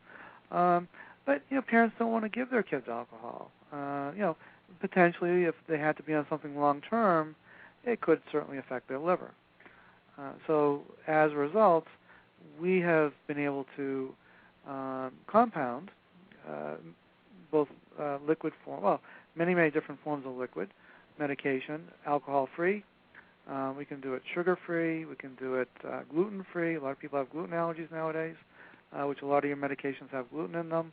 But parents don't want to give their kids alcohol. Potentially, if they had to be on something long term, it could certainly affect their liver. So as a result, we have been able to compound both liquid form, many different forms of liquid medication, alcohol-free. We can do it sugar-free. We can do it gluten-free. A lot of people have gluten allergies nowadays, which a lot of your medications have gluten in them.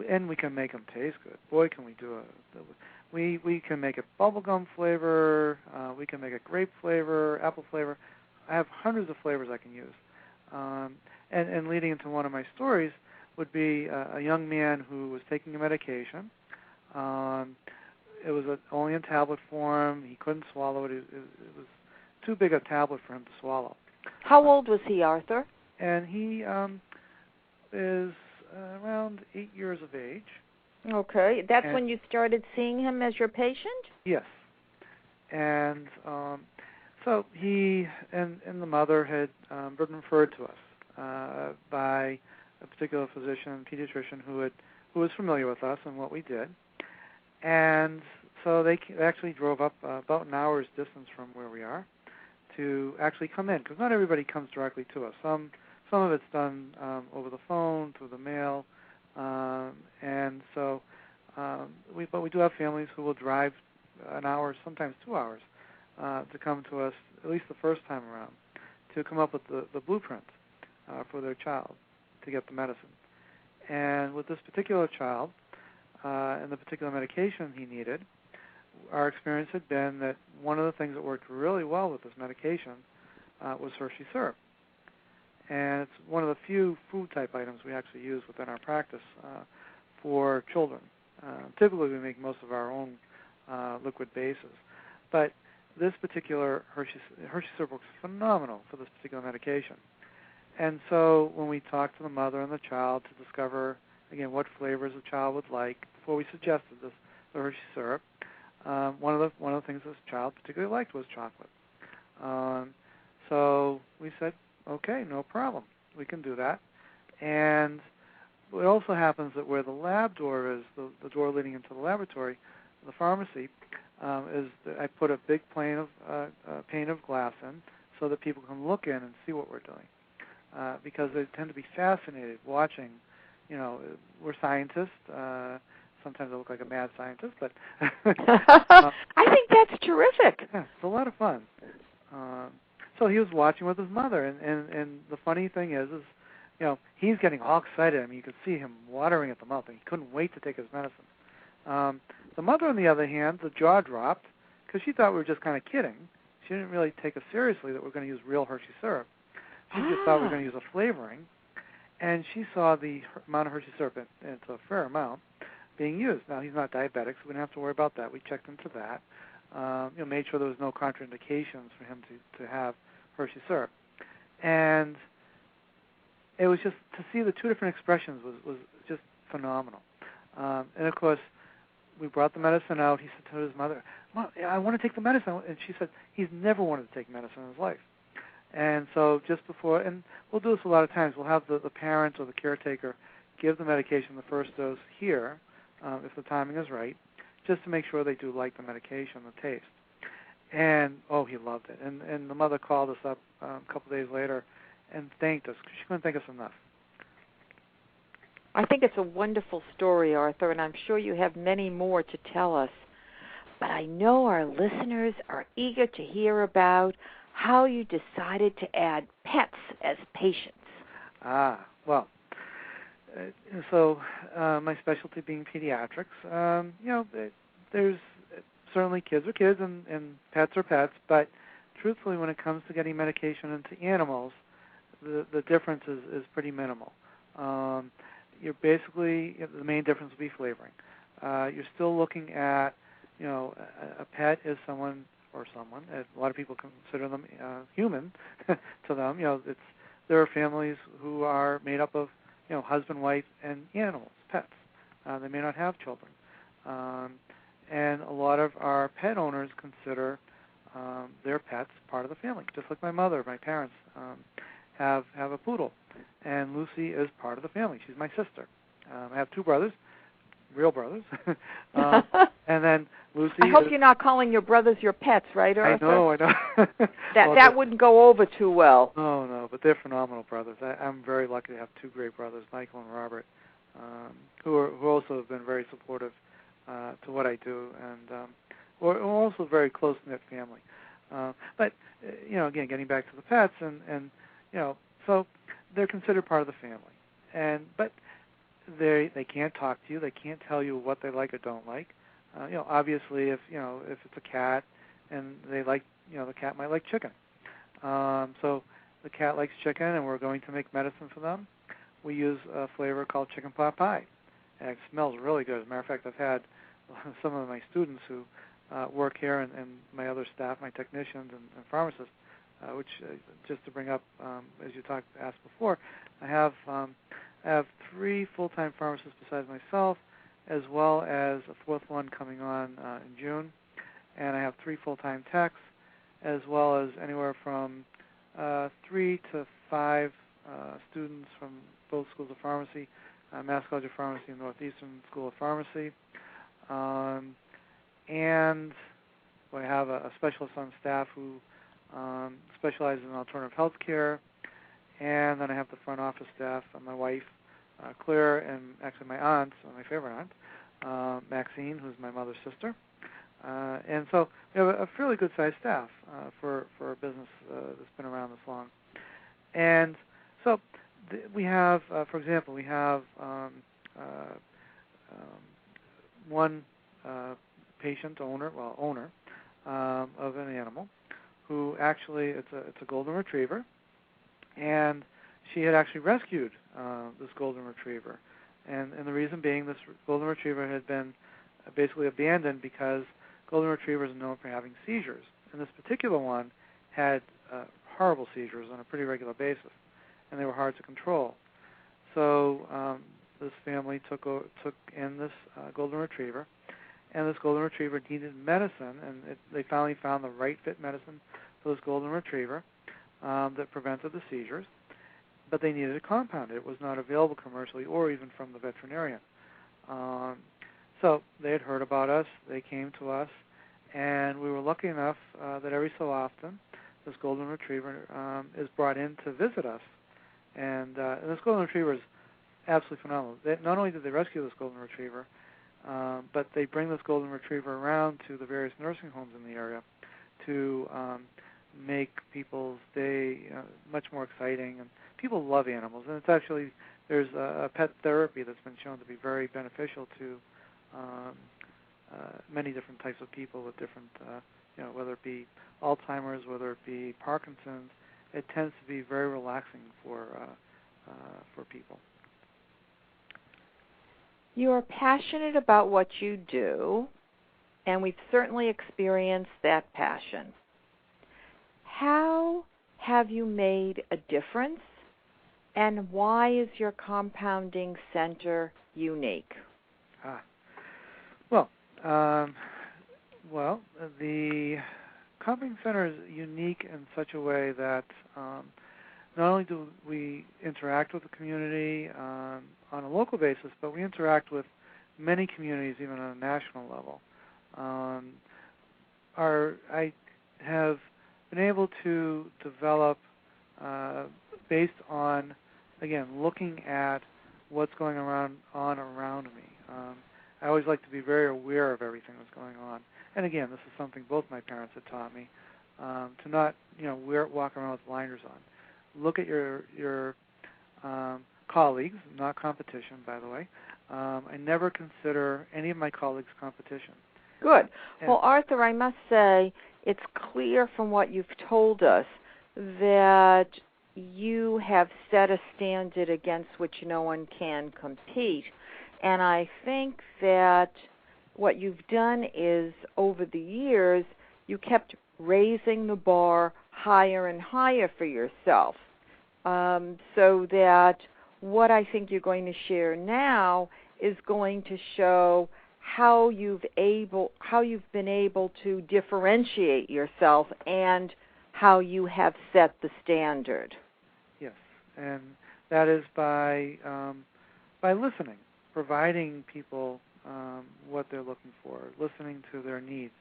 And we can make them taste good. Boy, can we do it. We can make it bubblegum flavor. We can make it grape flavor, apple flavor. I have hundreds of flavors I can use. And leading into one of my stories would be a young man who was taking a medication. It was only in tablet form. He couldn't swallow it. It was too big a tablet for him to swallow. How old was he, Arthur? And he is around 8 years of age. Okay. That's when you started seeing him as your patient? Yes. And so he and the mother had been referred to us by a particular physician, pediatrician, who was familiar with us and what we did. And so they actually drove up about an hour's distance from where we are to actually come in, because not everybody comes directly to us. Some of it's done over the phone, through the mail, and so but we do have families who will drive an hour, sometimes 2 hours, to come to us at least the first time around to come up with the blueprint for their child to get the medicine. And with this particular child and the particular medication he needed, our experience had been that one of the things that worked really well with this medication was Hershey syrup. And it's one of the few food-type items we actually use within our practice for children. Typically, we make most of our own liquid bases. But this particular Hershey syrup works phenomenal for this particular medication. And so when we talked to the mother and the child to discover, again, what flavors the child would like, before we suggested the Hershey syrup, one of the things this child particularly liked was chocolate. So we said, okay, no problem. We can do that. And it also happens that where the lab door is, the door leading into the laboratory, the pharmacy, I put a big pane of glass in so that people can look in and see what we're doing. Because they tend to be fascinated watching. We're scientists. Sometimes I look like a mad scientist, but I think that's terrific. Yeah, it's a lot of fun. So he was watching with his mother, and the funny thing is he's getting all excited. I mean, you could see him watering at the mouth, and he couldn't wait to take his medicine. The mother, on the other hand, the jaw dropped because she thought we were just kind of kidding. She didn't really take us seriously that we're going to use real Hershey syrup. She just thought we were going to use a flavoring, and she saw the amount of Hershey syrup, and it's a fair amount, being used. Now, he's not diabetic, so we didn't have to worry about that. We checked into that. Made sure there was no contraindications for him to have Hershey syrup. And it was just, to see the two different expressions was just phenomenal. And, of course, we brought the medicine out. He said to his mother, "Mom, I want to take the medicine." And she said he's never wanted to take medicine in his life. And so just before, and we'll do this a lot of times, we'll have the parent or the caretaker give the medication the first dose here, if the timing is right, just to make sure they do like the medication, the taste. And, he loved it. And the mother called us up a couple days later and thanked us. She couldn't thank us enough. I think it's a wonderful story, Arthur, and I'm sure you have many more to tell us. But I know our listeners are eager to hear about how you decided to add pets as patients. Well, so my specialty being pediatrics, there's certainly kids are kids and pets are pets, but truthfully, when it comes to getting medication into animals, the difference is pretty minimal. You're basically, the main difference will be flavoring. You're still looking at, a pet is someone, a lot of people consider them human to them. There are families who are made up of, husband, wife, and animals, pets. They may not have children. And a lot of our pet owners consider their pets part of the family. Just like my mother, my parents have a poodle, and Lucy is part of the family. She's my sister. I have two brothers, real brothers, and then Lucy. I hope you're not calling your brothers your pets, right, Arthur? I know. that wouldn't go over too well. No, but they're phenomenal brothers. I'm very lucky to have two great brothers, Michael and Robert, who also have been very supportive to what I do, and we're also a very close-knit family. But again, getting back to the pets, and so they're considered part of the family, but they can't talk to you. They can't tell you what they like or don't like. Obviously, if it's a cat and they like, the cat might like chicken. So the cat likes chicken, and we're going to make medicine for them. We use a flavor called chicken pot pie. And it smells really good. As a matter of fact, I've had some of my students who work here and my other staff, my technicians and pharmacists, which just to bring up, as you asked before, I have 3 full-time pharmacists besides myself, as well as a fourth one coming on in June, and I have 3 full-time techs, as well as anywhere from 3 to 5 students from both schools of pharmacy, Mass College of Pharmacy and Northeastern School of Pharmacy, and I have a specialist on staff who specializes in alternative health care, and then I have the front office staff, my wife, Claire, and actually my aunt, my favorite aunt, Maxine, who's my mother's sister. And so we have a fairly good-sized staff for a business that's been around this long. And so we have, for example, we have one owner of an animal who actually, it's a golden retriever, and she had actually rescued this golden retriever. And the reason being, this golden retriever had been basically abandoned because golden retrievers are known for having seizures. And this particular one had horrible seizures on a pretty regular basis, and they were hard to control. So this family took in this golden retriever, and this golden retriever needed medicine, and they finally found the right fit medicine for this golden retriever that prevented the seizures, but they needed it compounded. It was not available commercially or even from the veterinarian. So they had heard about us. They came to us, and we were lucky enough that every so often this golden retriever is brought in to visit us. And this golden retriever is absolutely phenomenal. Not only did they rescue this golden retriever, but they bring this golden retriever around to the various nursing homes in the area to make people's day much more exciting. And people love animals, and it's actually, there's a pet therapy that's been shown to be very beneficial to many different types of people with different, whether it be Alzheimer's, whether it be Parkinson's. It tends to be very relaxing for people. You are passionate about what you do, and we've certainly experienced that passion. How have you made a difference, and why is your compounding center unique? Well, the compounding center is unique in such a way that not only do we interact with the community on a local basis, but we interact with many communities even on a national level. I have been able to develop, based on, again, looking at what's going on around me. I always like to be very aware of everything that's going on. And again, this is something both my parents had taught me. to not, walk around with blinders on. Look at your colleagues, not competition, by the way. I never consider any of my colleagues competition. Good. Well, Arthur, I must say it's clear from what you've told us that you have set a standard against which no one can compete. And I think that what you've done is, over the years, you kept raising the bar higher and higher for yourself, so that what I think you're going to share now is going to show how you've been able to differentiate yourself and how you have set the standard. Yes, and that is by listening, providing people what they're looking for, listening to their needs.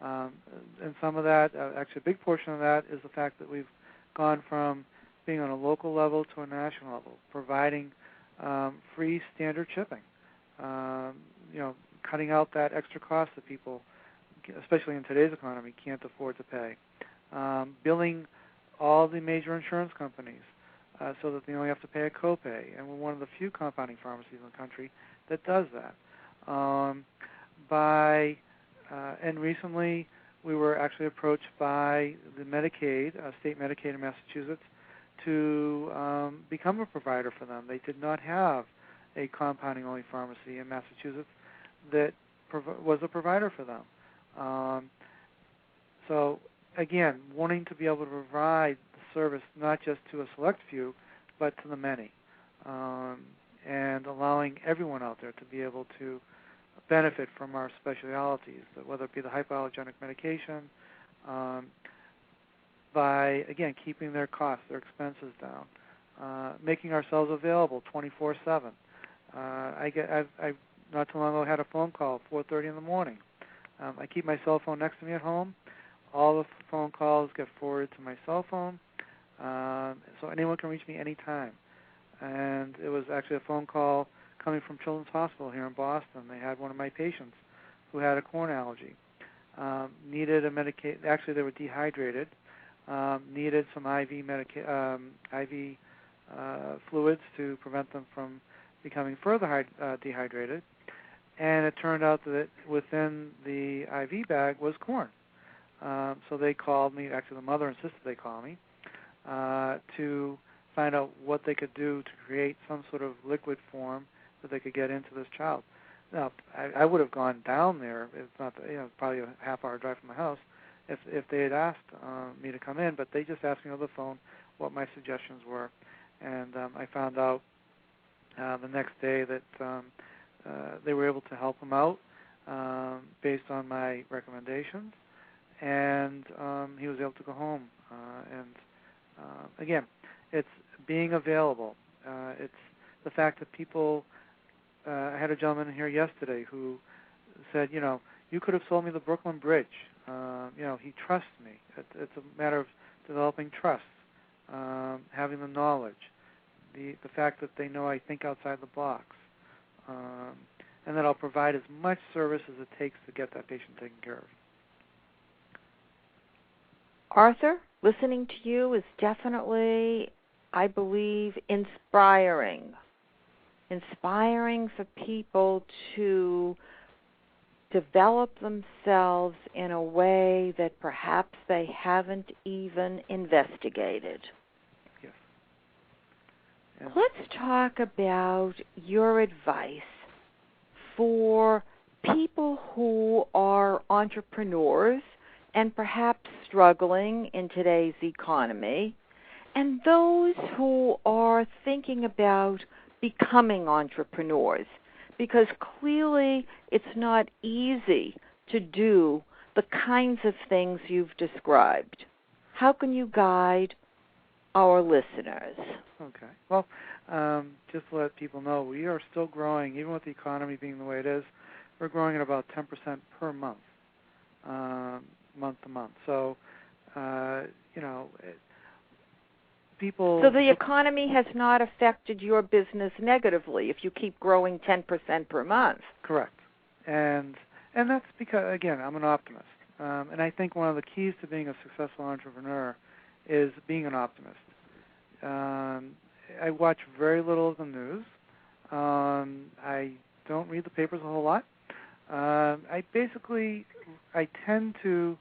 And some of that, actually a big portion of that, is the fact that we've gone from being on a local level to a national level, providing free standard shipping, cutting out that extra cost that people, especially in today's economy, can't afford to pay, billing all the major insurance companies so that they only have to pay a copay. And we're one of the few compounding pharmacies in the country that does that. And recently we were actually approached by the Medicaid, state Medicaid in Massachusetts, to become a provider for them. They did not have a compounding-only pharmacy in Massachusetts that was a provider for them. So, again, wanting to be able to provide the service not just to a select few, but to the many, and allowing everyone out there to be able to benefit from our specialties, whether it be the hypoallergenic medication, by, again, keeping their costs, their expenses down, making ourselves available 24/7. I not too long ago had a phone call at 4:30 in the morning. I keep my cell phone next to me at home. All the phone calls get forwarded to my cell phone, so anyone can reach me anytime. And it was actually a phone call coming from Children's Hospital here in Boston. They had one of my patients who had a corn allergy, needed a medication. Actually, they were dehydrated, needed some IV fluids to prevent them from becoming further dehydrated. And it turned out that within the IV bag was corn. So they called me, actually the mother insisted they call me, to find out what they could do to create some sort of liquid form that they could get into this child. Now, I would have gone down there. It's not, probably a half-hour drive from my house, if they had asked me to come in. But they just asked me over the phone what my suggestions were, and I found out the next day that they were able to help him out based on my recommendations, and he was able to go home. Again, it's being available. It's the fact that people. I had a gentleman here yesterday who said, you could have sold me the Brooklyn Bridge. He trusts me. It's a matter of developing trust, having the knowledge, the fact that they know I think outside the box, and that I'll provide as much service as it takes to get that patient taken care of. Arthur, listening to you is definitely, I believe, inspiring for people to develop themselves in a way that perhaps they haven't even investigated. Yes. Yeah. Let's talk about your advice for people who are entrepreneurs and perhaps struggling in today's economy, and those who are thinking about becoming entrepreneurs, because clearly it's not easy to do the kinds of things you've described. How can you guide our listeners? Okay. Well, just to let people know, we are still growing, even with the economy being the way it is. We're growing at about 10% per month, month to month. So, people. So the economy has not affected your business negatively if you keep growing 10% per month. Correct. And that's because, again, I'm an optimist. And I think one of the keys to being a successful entrepreneur is being an optimist. I watch very little of the news. I don't read the papers a whole lot. I tend to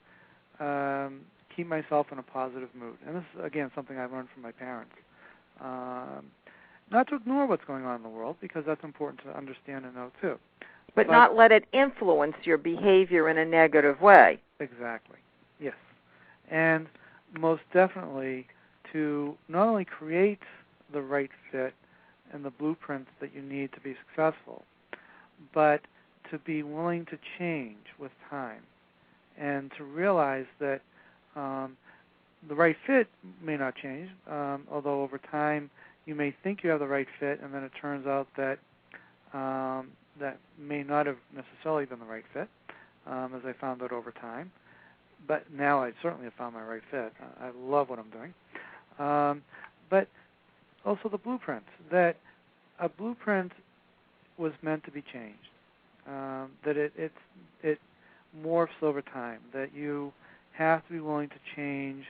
keep myself in a positive mood. And this is, again, something I learned from my parents. Not to ignore what's going on in the world, because that's important to understand and know, too. But not let it influence your behavior in a negative way. Exactly, yes. And most definitely to not only create the right fit and the blueprints that you need to be successful, but to be willing to change with time and to realize that the right fit may not change, although over time you may think you have the right fit, and then it turns out that that may not have necessarily been the right fit, as I found out over time. But now I certainly have found my right fit. I love what I'm doing. But also the blueprint, that a blueprint was meant to be changed, that it morphs over time, that you have to be willing to change,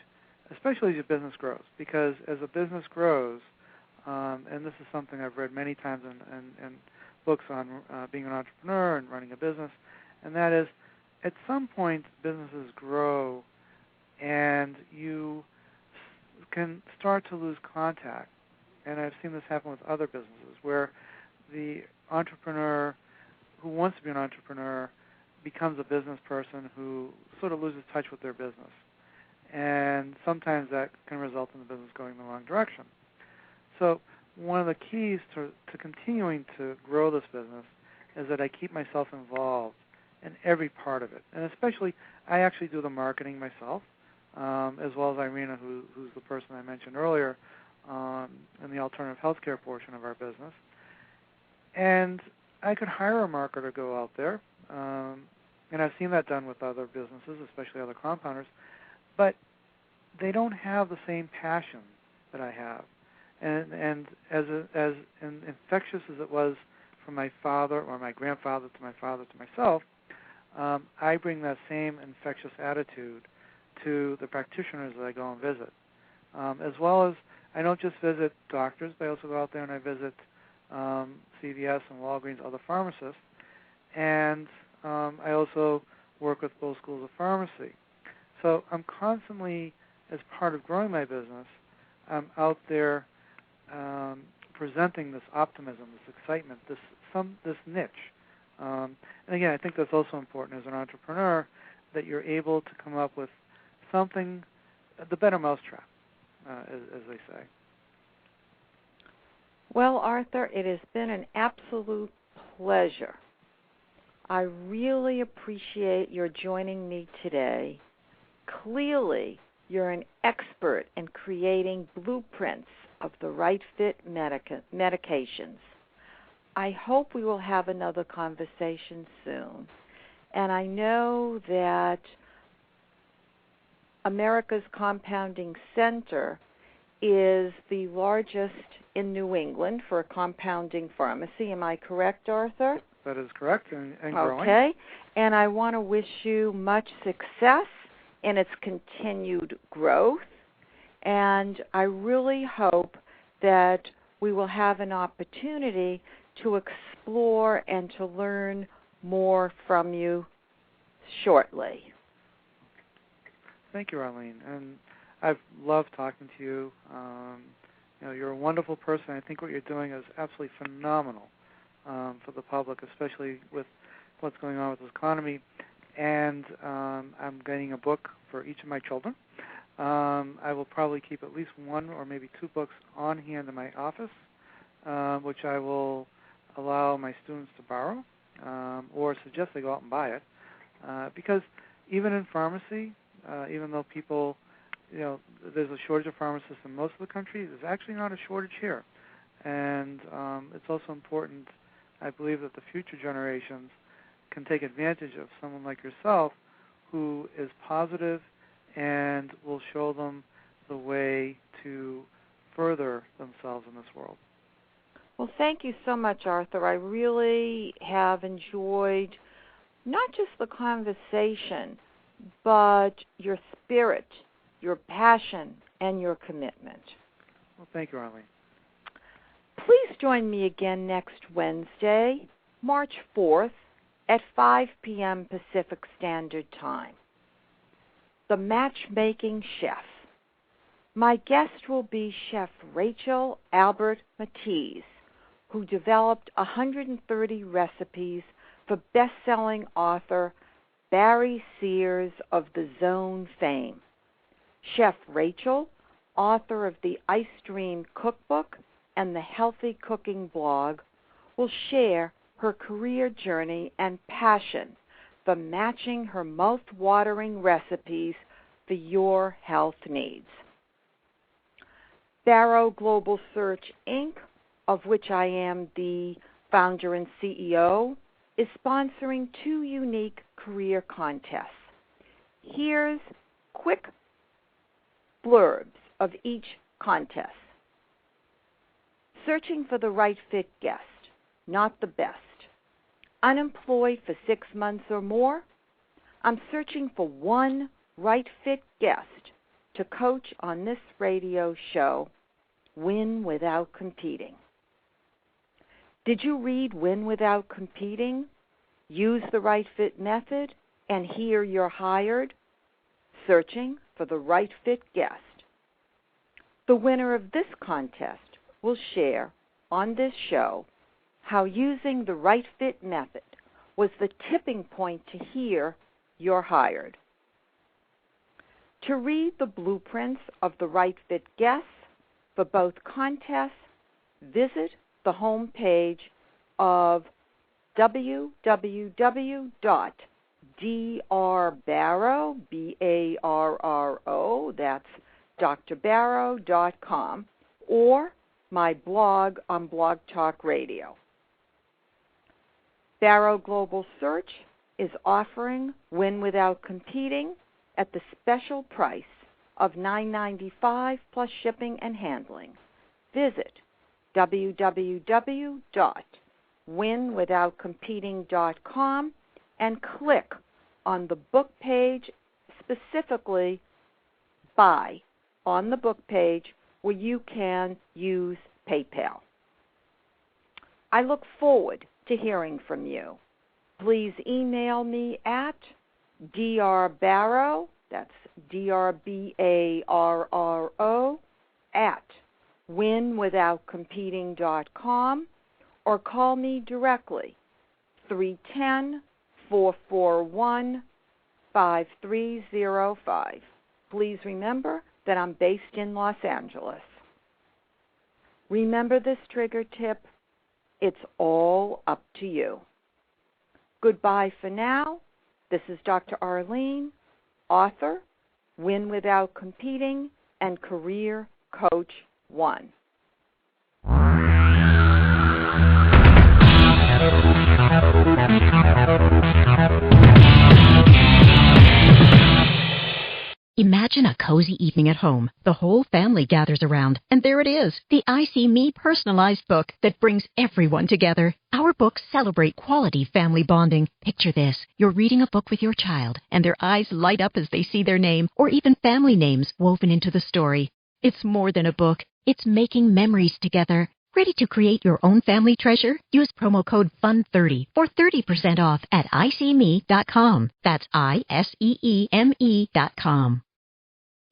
especially as your business grows. Because as a business grows, and this is something I've read many times in books on being an entrepreneur and running a business, and that is, at some point, businesses grow and you can start to lose contact. And I've seen this happen with other businesses, where the entrepreneur who wants to be an entrepreneur becomes a business person who sort of loses touch with their business. And sometimes that can result in the business going in the wrong direction. So one of the keys to continuing to grow this business is that I keep myself involved in every part of it. And especially, I actually do the marketing myself, as well as Irina, who's the person I mentioned earlier, in the alternative healthcare portion of our business. And I could hire a marketer to go out there, and I've seen that done with other businesses, especially other compounders, but they don't have the same passion that I have. And as infectious as it was from my father or my grandfather to my father to myself, I bring that same infectious attitude to the practitioners that I go and visit. As well as, I don't just visit doctors, but I also go out there and I visit CVS and Walgreens, other pharmacists, and I also work with both schools of pharmacy. So I'm constantly, as part of growing my business, I'm out there presenting this optimism, this excitement, this niche. And again, I think that's also important as an entrepreneur, that you're able to come up with something, the better mousetrap, as they say. Well, Arthur, it has been an absolute pleasure. I really appreciate your joining me today. Clearly, you're an expert in creating blueprints of the right fit medications. I hope we will have another conversation soon. And I know that America's Compounding Center is the largest in New England for a compounding pharmacy. Am I correct, Arthur? That is correct, and growing. Okay. And I want to wish you much success in its continued growth. And I really hope that we will have an opportunity to explore and to learn more from you shortly. Thank you, Arlene. And I've loved talking to you. You're a wonderful person. I think what you're doing is absolutely phenomenal for the public, especially with what's going on with the economy. And I'm getting a book for each of my children. I will probably keep at least one or maybe two books on hand in my office, which I will allow my students to borrow or suggest they go out and buy it. Because even in pharmacy, even though people, there's a shortage of pharmacists in most of the country, there's actually not a shortage here. And it's also important, I believe, that the future generations can take advantage of someone like yourself who is positive and will show them the way to further themselves in this world. Well, thank you so much, Arthur. I really have enjoyed not just the conversation, but your spirit, your passion, and your commitment. Well, thank you, Arlene. Please join me again next Wednesday, March 4th, at 5 p.m. Pacific Standard Time. The Matchmaking Chef. My guest will be Chef Rachel Albert Matisse, who developed 130 recipes for best-selling author Barry Sears of The Zone fame. Chef Rachel, author of the Ice Dream Cookbook and the Healthy Cooking blog, will share her career journey and passion for matching her mouth-watering recipes for your health needs. Barrow Global Search, Inc., of which I am the founder and CEO, is sponsoring 2 unique career contests. Here's quick blurbs of each contest. Searching for the right fit guest, not the best. Unemployed for 6 months or more? I'm searching for one right fit guest to coach on this radio show, Win Without Competing. Did you read Win Without Competing? Use the right fit method, and here you're hired? Searching for the right fit guest. The winner of this contest will share on this show how using the right fit method was the tipping point to hear you're hired. To read the blueprints of the right fit guests for both contests, visit the homepage of www.drbarrow, B-A-R-R-O, that's drbarrow.com, or my blog on Blog Talk Radio. Barrow Global Search is offering Win Without Competing at the special price of $9.95 plus shipping and handling. Visit www.winwithoutcompeting.com and click on the book page, specifically Buy on the book page, where you can use PayPal. I look forward to hearing from you. Please email me at drbarrow, that's D-R-B-A-R-R-O, at winwithoutcompeting.com, or call me directly, 310-441-5305. Please remember that I'm based in Los Angeles. Remember this trigger tip, it's all up to you. Goodbye for now. This is Dr. Arlene, author, Win Without Competing, and Career Coach 1. Imagine a cozy evening at home. The whole family gathers around, and there it is, the I See Me personalized book that brings everyone together. Our books celebrate quality family bonding. Picture this. You're reading a book with your child, and their eyes light up as they see their name, or even family names woven into the story. It's more than a book. It's making memories together. Ready to create your own family treasure? Use promo code FUN30 for 30% off at ISeeMe.com. That's ISeeMe.com.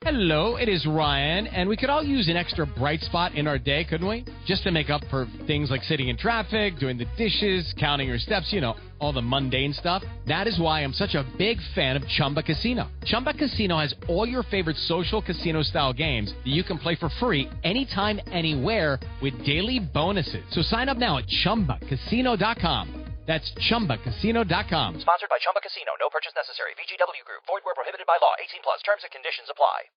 Hello, it is Ryan, and we could all use an extra bright spot in our day, couldn't we? Just to make up for things like sitting in traffic, doing the dishes, counting your steps, all the mundane stuff. That is why I'm such a big fan of Chumba Casino. Chumba Casino has all your favorite social casino-style games that you can play for free anytime, anywhere with daily bonuses. So sign up now at ChumbaCasino.com. That's ChumbaCasino.com. Sponsored by Chumba Casino. No purchase necessary. VGW Group. Void where prohibited by law. 18+. Terms and conditions apply.